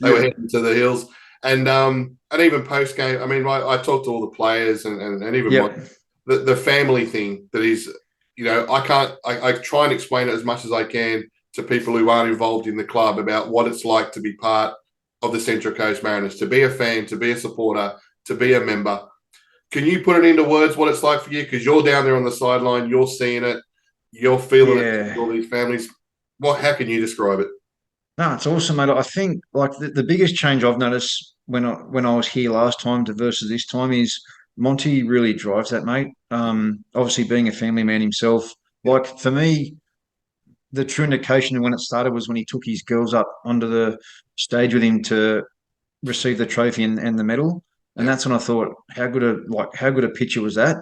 they were heading to the hills. And even post game, I mean, I talked to all the players and even the family thing that is, I try and explain it as much as I can to people who aren't involved in the club about what it's like to be part of the Central Coast Mariners, to be a fan, to be a supporter, to be a member. Can you put it into words what it's like for you? Because you're down there on the sideline, you're seeing it, you're feeling it, all these families. How can you describe it? No, it's awesome, mate. I think like the biggest change I've noticed when I was here last time to versus this time is Monty really drives that, mate. Obviously being a family man himself, like for me, the true indication of when it started was when he took his girls up onto the stage with him to receive the trophy and the medal. And that's when I thought, how good a picture was that?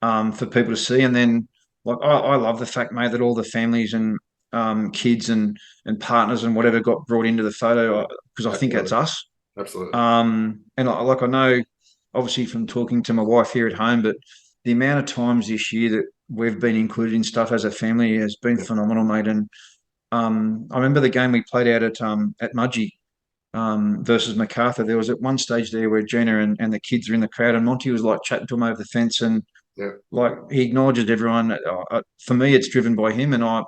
For people to see. And then like I love the fact, mate, that all the families and kids and partners and whatever got brought into the photo because I think that's us. Absolutely. And I know obviously from talking to my wife here at home, but the amount of times this year that we've been included in stuff as a family has been phenomenal, mate. And I remember the game we played out at Mudgee versus MacArthur. There was at one stage there where Gina and the kids were in the crowd, and Monty was like chatting to him over the fence, and like he acknowledges everyone. For me, it's driven by him, and I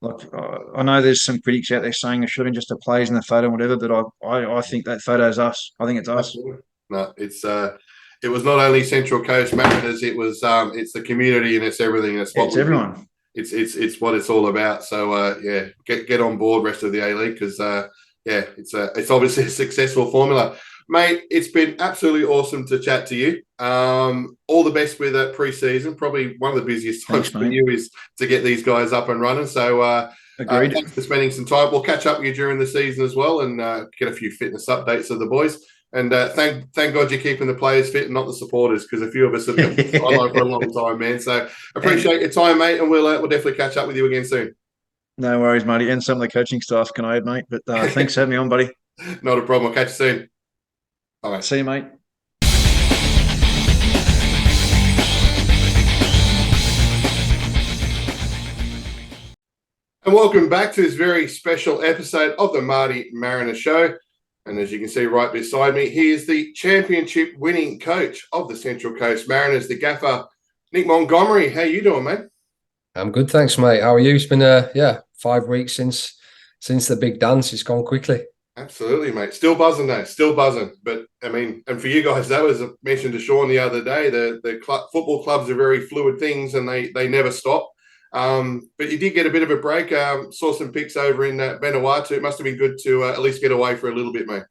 know there's some critics out there saying it should have been just a plays in the photo, and whatever, but I think that photo is us. I think it's us. Absolutely. No, it was not only Central Coast Mariners. It was it's the community and it's everything. It's everyone. It's what it's all about. So get on board, rest of the A League, because it's obviously a successful formula, mate. It's been absolutely awesome to chat to you. All the best with pre-season. Probably one of the busiest times for you is to get these guys up and running. So thanks for spending some time. We'll catch up with you during the season as well and get a few fitness updates of the boys. And thank God you're keeping the players fit and not the supporters, because a few of us have been on for a long time, man. So appreciate your time, mate, and we'll definitely catch up with you again soon. No worries, Marty. And some of the coaching staff can I add, mate. But thanks for having me on, buddy. Not a problem. I'll catch you soon. All right. See you, mate. And welcome back to this very special episode of the MartyMariner Show. And as you can see right beside me, he is the championship winning coach of the Central Coast Mariners, the gaffer, Nick Montgomery. How you doing, mate? I'm good, thanks, mate. How are you? It's been 5 weeks since the big dance. It's gone quickly. Absolutely, mate. Still buzzing though, still buzzing. But I mean, and for you guys, that was mentioned to Sean the other day. The football clubs are very fluid things, and they never stop. But you did get a bit of a break. Saw some pics over in Vanuatu. It must have been good to at least get away for a little bit, mate.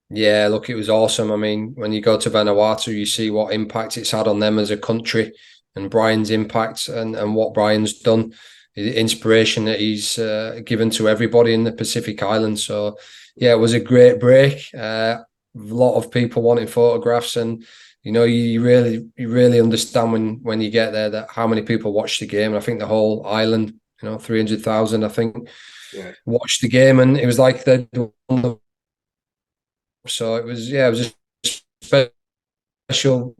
Yeah, look, it was awesome. I mean, when you go to Vanuatu, you see what impact it's had on them as a country, and Brian's impact and what Brian's done, the inspiration that he's given to everybody in the Pacific Islands. So, yeah, it was a great break. A lot of people wanting photographs, and you really understand when you get there that how many people watch the game. And I think the whole island, 300,000, I think, watched the game, and it was like they'd won the. So it was a special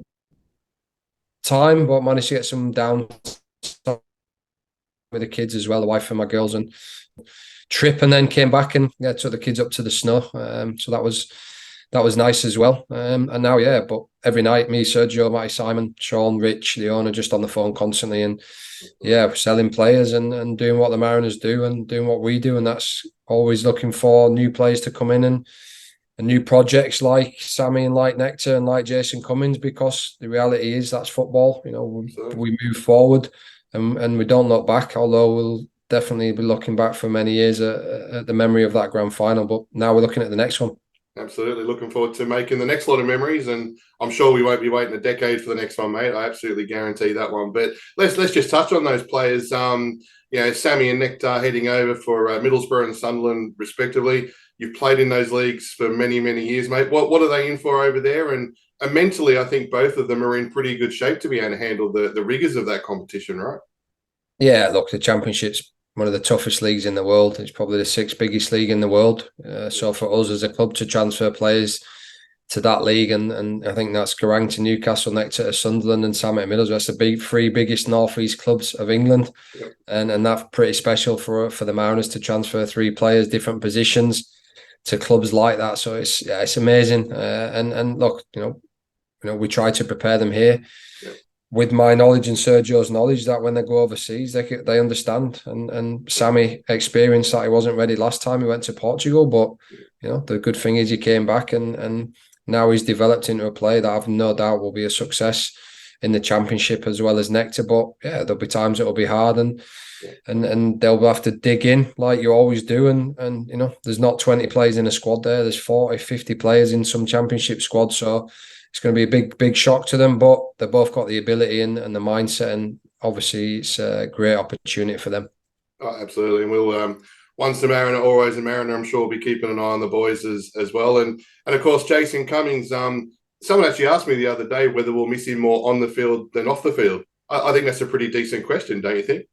time, but managed to get some down with the kids as well, the wife and my girls, and trip, and then came back and took the kids up to the snow. So that was nice as well. And now, but every night, me, Sergio, Matty, Simon, Sean, Rich, the owner, just on the phone constantly, and selling players and doing what the Mariners do and doing what we do, and that's always looking for new players to come in and new projects like Sammy and like Nectar and like Jason Cummings, because the reality is that's football. We move forward and we don't look back, although we'll definitely be looking back for many years at the memory of that grand final. But now we're looking at the next one. Absolutely. Looking forward to making the next lot of memories, and I'm sure we won't be waiting a decade for the next one, mate. I absolutely guarantee that one. But let's just touch on those players. Sammy and Nectar heading over for Middlesbrough and Sunderland, respectively. You've played in those leagues for many, many years, mate. What are they in for over there? And mentally, I think both of them are in pretty good shape to be able to handle the rigours of that competition, right? Yeah, look, the Championship's one of the toughest leagues in the world. It's probably the sixth biggest league in the world. So for us as a club to transfer players to that league, and I think that's Garang to Newcastle, Nectar to Sunderland, and Sam at Middlesbrough. That's the three biggest northeast clubs of England, and that's pretty special for the Mariners to transfer three players, different positions, to clubs like that. So it's amazing. And look, we try to prepare them here. With my knowledge and Sergio's knowledge, that when they go overseas, they understand. And Sammy experienced that he wasn't ready last time he went to Portugal, but the good thing is he came back and now he's developed into a player that I've no doubt will be a success in the Championship as well as Nectar. But there'll be times it'll be hard and they'll have to dig in like you always do. And there's not 20 players in a squad there. There's 40, 50 players in some Championship squads. So it's going to be a big shock to them, but they've both got the ability and the mindset, and obviously it's a great opportunity for them. Oh, absolutely. And we'll once the Mariner, always a Mariner, I'm sure we'll be keeping an eye on the boys as well. And of course, Jason Cummings, someone actually asked me the other day whether we'll miss him more on the field than off the field. I think that's a pretty decent question, don't you think?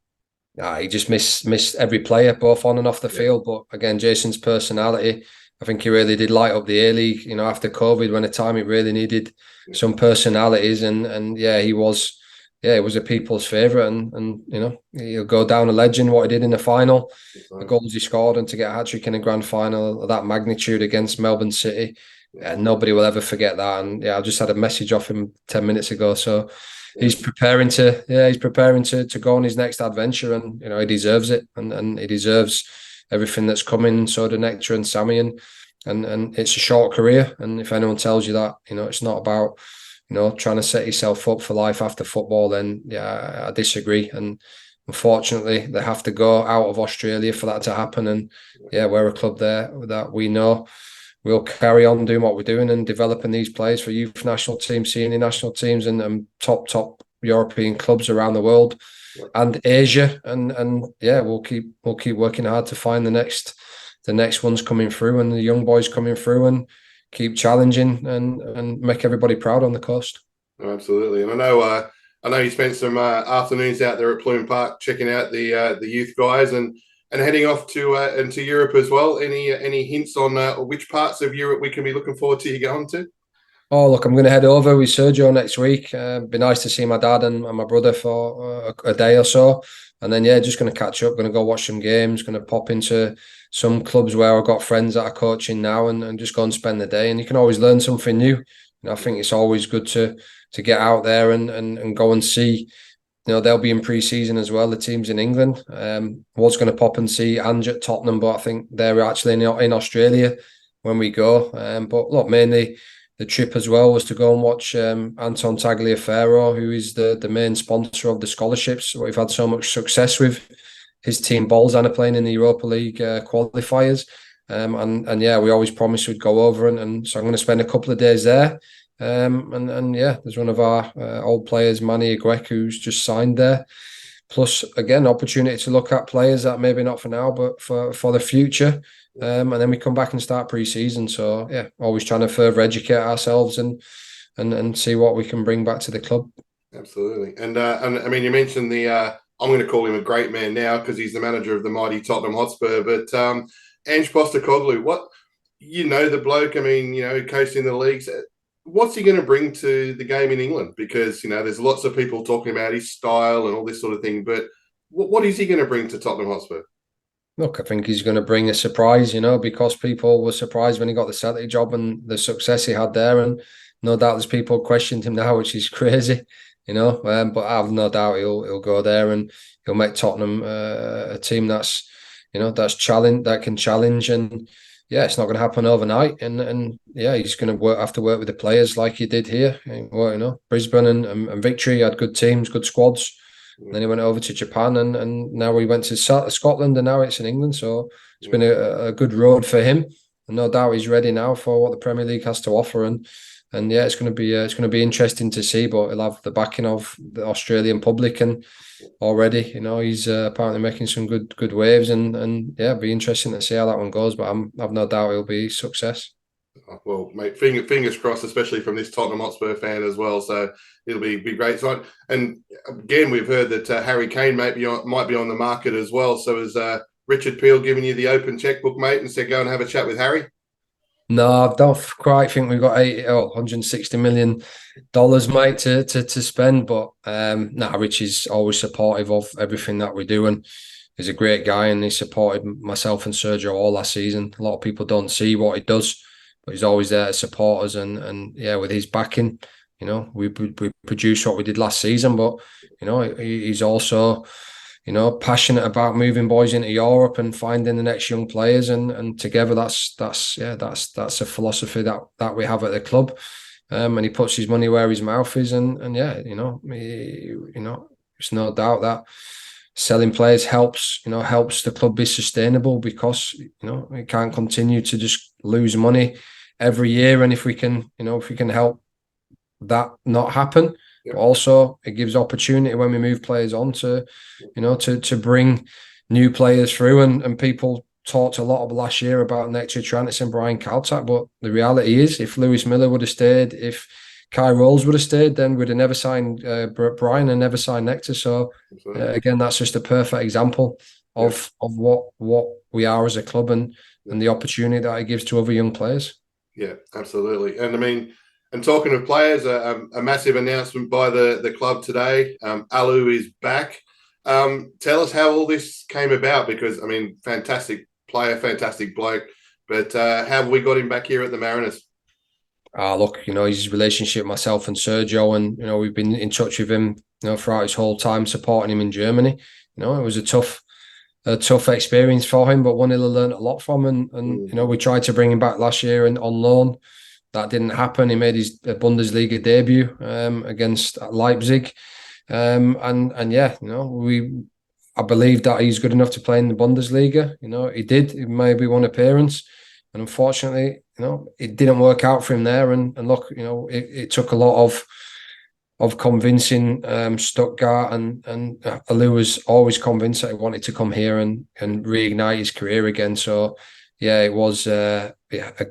He just missed every player, both on and off the field. But again, Jason's personality, I think he really did light up the A-League, after COVID, when a time it really needed some personalities. And he was a people's favourite. And he'll go down a legend, what he did in the final, the goals he scored, and to get a hat-trick in a grand final of that magnitude against Melbourne City. Nobody will ever forget that. And I just had a message off him 10 minutes ago. So he's preparing to go on his next adventure, and he deserves it, and he deserves everything that's coming. So do Nectar and Sammy, and it's a short career. And if anyone tells you that it's not about trying to set yourself up for life after football, then I disagree. And unfortunately, they have to go out of Australia for that to happen. And we're a club there that we know we'll carry on doing what we're doing and developing these players for youth national teams, senior national teams, and top European clubs around the world and Asia. And we'll keep working hard to find the next ones coming through and the young boys coming through, and keep challenging and make everybody proud on the coast. Oh, absolutely. And I know you spent some afternoons out there at Plume Park checking out the youth guys and heading off to into Europe as well. Any hints on which parts of Europe we can be looking forward to you going to? Oh, look, I'm going to head over with Sergio next week. Be nice to see my dad and my brother for a day or so. And then, just going to catch up, going to go watch some games, going to pop into some clubs where I've got friends that are coaching now and just go and spend the day. And you can always learn something new. I think it's always good to get out there and go and see. They'll be in pre-season as well, the teams in England. Was going to pop and see Ange at Tottenham, but I think they're actually in Australia when we go. But look, mainly the trip as well was to go and watch Anton Tagliaferro, who is the main sponsor of the scholarships. We've had so much success with his team Bolzan are playing in the Europa League qualifiers. We always promised we'd go over, and so I'm going to spend a couple of days there. There's one of our old players, Manny Aguek, who's just signed there. Plus, again, opportunity to look at players that maybe not for now, but for the future. And then we come back and start pre-season. So, always trying to further educate ourselves and and see what we can bring back to the club. Absolutely. And I mean, you mentioned I'm going to call him a great man now because he's the manager of the mighty Tottenham Hotspur, but Ange Postecoglou, the bloke, I mean, coaching the leagues, what's he going to bring to the game in England? Because, there's lots of people talking about his style and all this sort of thing, but what is he going to bring to Tottenham Hotspur? Look, I think he's going to bring a surprise, because people were surprised when he got the Celtic job and the success he had there. And no doubt there's people questioned him now, which is crazy, but I have no doubt he'll go there and he'll make Tottenham a team that's that can challenge. And yeah, it's not going to happen overnight. And yeah, he's going to have to work with the players like he did here. Well, Brisbane and Victory had good teams, good squads. And then he went over to Japan, and now he went to Scotland, and now it's in England. So it's been a good road for him, and no doubt he's ready now for what the Premier League has to offer. And yeah, it's going to be interesting to see. But he'll have the backing of the Australian public, and already, he's apparently making some good waves, and yeah, it'll be interesting to see how that one goes. But I've no doubt he'll be a success. Well, mate, fingers crossed, especially from this Tottenham Hotspur fan as well. So it'll be great. So, and again, we've heard that Harry Kane might be on the market as well. So has Richard Peel given you the open checkbook, mate, and said go and have a chat with Harry? No, I don't quite think we've got $160 million, mate, to spend. But Rich is always supportive of everything that we do, and he's a great guy, and he supported myself and Sergio all last season. A lot of people don't see what he does, but he's always there to support us, and yeah, with his backing, we produce what we did last season. But he's also passionate about moving boys into Europe and finding the next young players, and together that's a philosophy that we have at the club, and he puts his money where his mouth is, and yeah, there's no doubt that selling players helps the club be sustainable, because we can't continue to just lose money every year. And if we can help that not happen, but also it gives opportunity when we move players on to bring new players through. And people talked a lot last year about Nectar Trantis and Brian Kaltak, but the reality is, if Lewis Miller would have stayed, if Kai Rolls would have stayed, then we'd have never signed Brian and never signed Nectar. So again, that's just a perfect example of what we are as a club, and the opportunity that it gives to other young players. Yeah, absolutely. And I mean, and talking of players, a massive announcement by the club today. Alou is back. Tell us how all this came about, because, I mean, fantastic player, fantastic bloke. But how have we got him back here at the Mariners? Look, his relationship with myself and Sergio, and, we've been in touch with him, throughout his whole time supporting him in Germany. It was a tough experience for him, but one he'll learn a lot from. And we tried to bring him back last year and on loan. That didn't happen. He made his Bundesliga debut against Leipzig, and yeah, I believe that he's good enough to play in the Bundesliga. He did. He maybe one appearance, and unfortunately, it didn't work out for him there. And look, it took a lot of convincing Stuttgart, and Alou was always convinced that he wanted to come here and reignite his career again. So yeah, it was a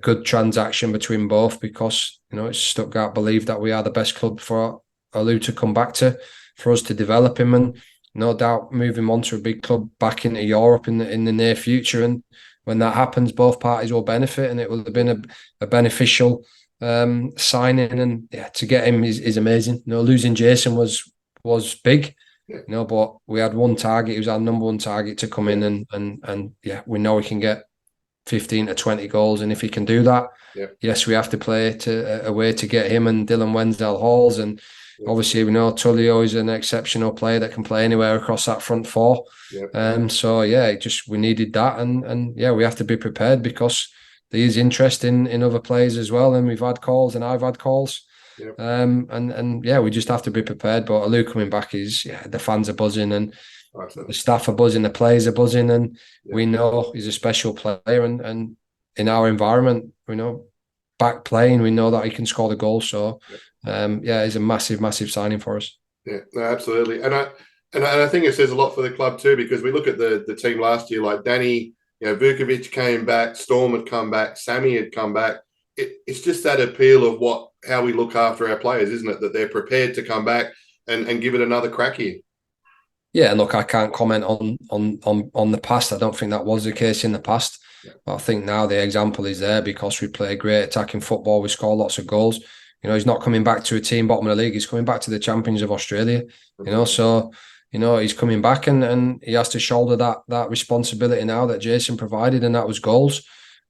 good transaction between both, because Stuttgart believed that we are the best club for Alou to come back to, for us to develop him, and no doubt move him on to a big club back into Europe in the near future. And when that happens, both parties will benefit, and it will have been a beneficial signing. And yeah, to get him is amazing. Losing Jason was big. But we had one target. He was our number one target to come in, and yeah, we know we can get 15 to 20 goals, and if he can do that, yes, we have to play a way to get him and Dylan Wensdale-Halls, and obviously we know Tullio is an exceptional player that can play anywhere across that front four. So yeah, we needed that, and yeah, we have to be prepared, because there is interest in other players as well, and we've had calls, and I've had calls. And yeah, we just have to be prepared. But Alou coming back the fans are buzzing, and the staff are buzzing, the players are buzzing, and we know he's a special player, and in our environment, back playing, we know that he can score the goal. So yeah, he's a massive signing for us. Yeah, no, absolutely. And I think it says a lot for the club too, because we look at the team last year, like Danny, Vukovic came back, Storm had come back, Sammy had come back. It's just that appeal of what how we look after our players, isn't it? That they're prepared to come back and give it another crack here. Yeah, look, I can't comment on the past. I don't think that was the case in the past. Yeah. But I think now the example is there because we play great attacking football. We score lots of goals. You know, he's not coming back to a team bottom of the league. He's coming back to the champions of Australia. You know, so he's coming back and he has to shoulder that responsibility now that Jason provided, and that was goals.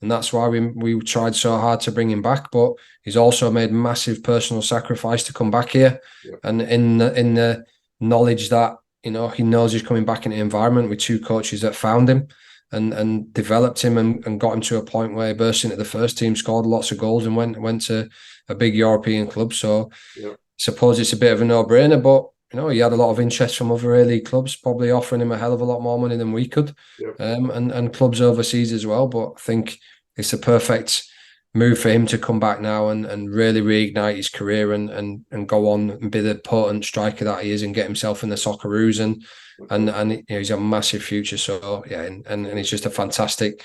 And that's why we tried so hard to bring him back. But he's also made massive personal sacrifice to come back here, and in the knowledge that, you know, he knows he's coming back in the environment with two coaches that found him and developed him and got him to a point where he burst into the first team, scored lots of goals and went to a big European club. So I suppose it's a bit of a no-brainer, but, you know, he had a lot of interest from other A-League clubs, probably offering him a hell of a lot more money than we could, and clubs overseas as well. But I think it's a perfect move for him to come back now and really reignite his career and go on and be the potent striker that he is and get himself in the Socceroos and you know, he's a massive future. So yeah, and he's just a fantastic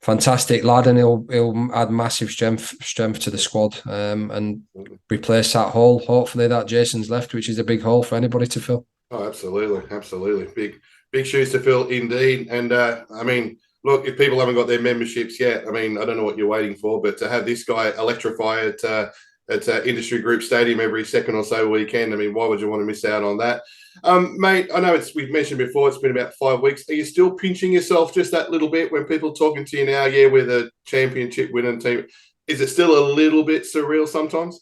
lad, and he'll add massive strength to the squad and replace that hole, hopefully, that Jason's left, which is a big hole for anybody to fill. Oh, absolutely, big shoes to fill indeed. And I mean, look, if people haven't got their memberships yet, I mean, I don't know what you're waiting for, but to have this guy electrify at Industry Group Stadium every second or so weekend, I mean, why would you want to miss out on that? Mate, I know we've mentioned before, it's been about 5 weeks. Are you still pinching yourself just that little bit when people are talking to you now? Yeah, we're the championship winning team. Is it still a little bit surreal sometimes?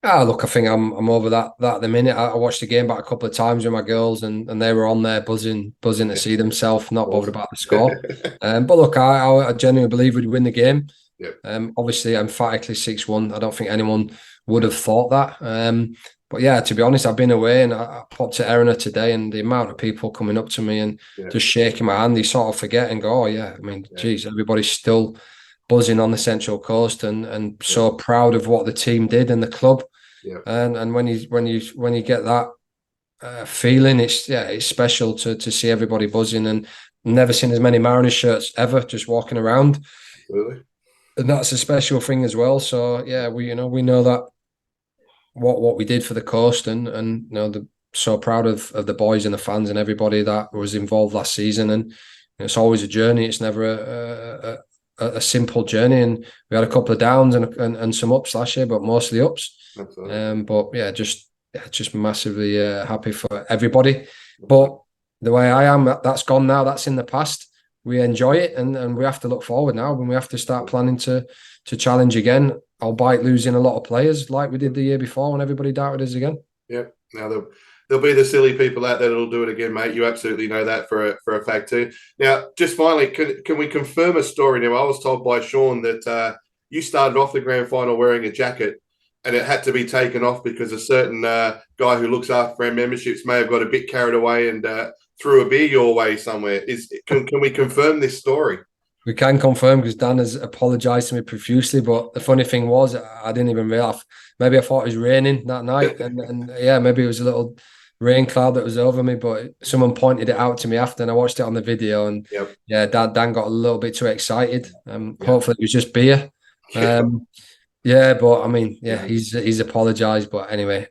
Look, I think I'm over that at the minute. I watched the game back a couple of times with my girls, and they were on there buzzing to see themselves, not bothered about the score. But look, I genuinely believe we'd win the game. Obviously, emphatically 6-1. I don't think anyone would have thought that. But yeah, to be honest, I've been away and I popped to Erina today, and the amount of people coming up to me and just shaking my hand, they sort of forget and go, oh yeah, I mean, geez, everybody's still buzzing on the Central Coast and so proud of what the team did and the club. And when you get that feeling, it's special to see everybody buzzing, and I've never seen as many Mariners shirts ever just walking around. Really? And that's a special thing as well. So yeah, we know that what we did for the coast, and you know, so proud of the boys and the fans and everybody that was involved last season. And it's always a journey. It's never a simple journey, and we had a couple of downs and some ups last year, but mostly ups. But yeah, just massively happy for everybody. But the way I am, that's gone now. That's in the past. We enjoy it, and we have to look forward now, when we have to start planning to challenge again, albeit losing a lot of players like we did the year before when everybody doubted us again. Yeah. Now there'll be the silly people out there that'll do it again, mate. You absolutely know that for a fact too. Now, just finally, can we confirm a story? Now, I was told by Sean that you started off the grand final wearing a jacket, and it had to be taken off because a certain guy who looks after our memberships may have got a bit carried away and threw a beer your way somewhere. Can we confirm this story? We can confirm because Dan has apologised to me profusely. But the funny thing was, I didn't even realise. Maybe I thought it was raining that night, and yeah, maybe it was a little rain cloud that was over me. But someone pointed it out to me after, and I watched it on the video. And yeah, Dan got a little bit too excited. Hopefully, it was just beer. Yeah, but I mean, yeah, he's apologised. But anyway,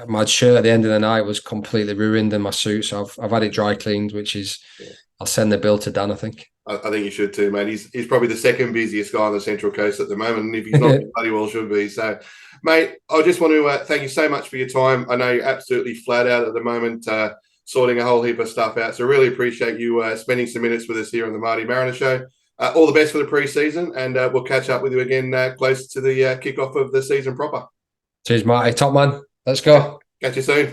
my shirt at the end of the night was completely ruined, in my suit, so I've had it dry cleaned, which is I'll send the bill to Dan, I think. I think you should too, mate. He's probably the second busiest guy on the Central Coast at the moment, and if he's not, he bloody well should be. So, mate, I just want to thank you so much for your time. I know you're absolutely flat out at the moment, sorting a whole heap of stuff out. So, really appreciate you spending some minutes with us here on the Marty Mariner Show. All the best for the pre-season, and we'll catch up with you again close to the kickoff of the season proper. Cheers, Marty. Top man. Let's go. Catch you soon.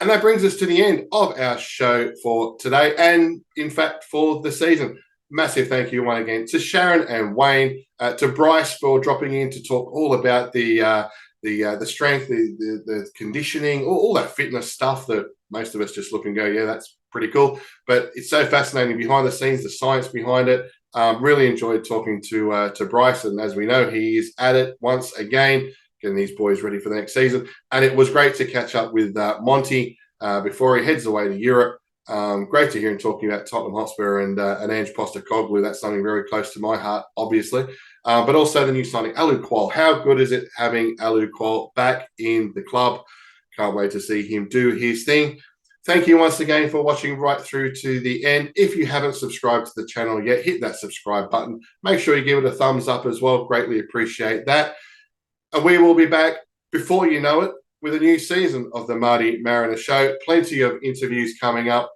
And that brings us to the end of our show for today, and in fact for the season. Massive thank you once again to Sharon and Wayne, to Brice for dropping in to talk all about the strength, the conditioning, all that fitness stuff that most of us just look and go, yeah, that's pretty cool. But it's so fascinating behind the scenes, the science behind it. Really enjoyed talking to Brice, and as we know, he is at it once again, getting these boys ready for the next season. And it was great to catch up with Monty before he heads away to Europe. Great to hear him talking about Tottenham Hotspur and Ange Postecoglou. That's something very close to my heart, obviously. But also the new signing, Alou Kuol. How good is it having Alou Kuol back in the club? Can't wait to see him do his thing. Thank you once again for watching right through to the end. If you haven't subscribed to the channel yet, hit that subscribe button. Make sure you give it a thumbs up as well. Greatly appreciate that. And we will be back before you know it with a new season of the Marty Mariner Show. Plenty of interviews coming up.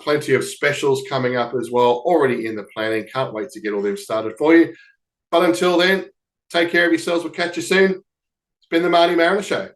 Plenty of specials coming up as well. Already in the planning. Can't wait to get all them started for you. But until then, take care of yourselves. We'll catch you soon. It's been the Marty Mariner Show.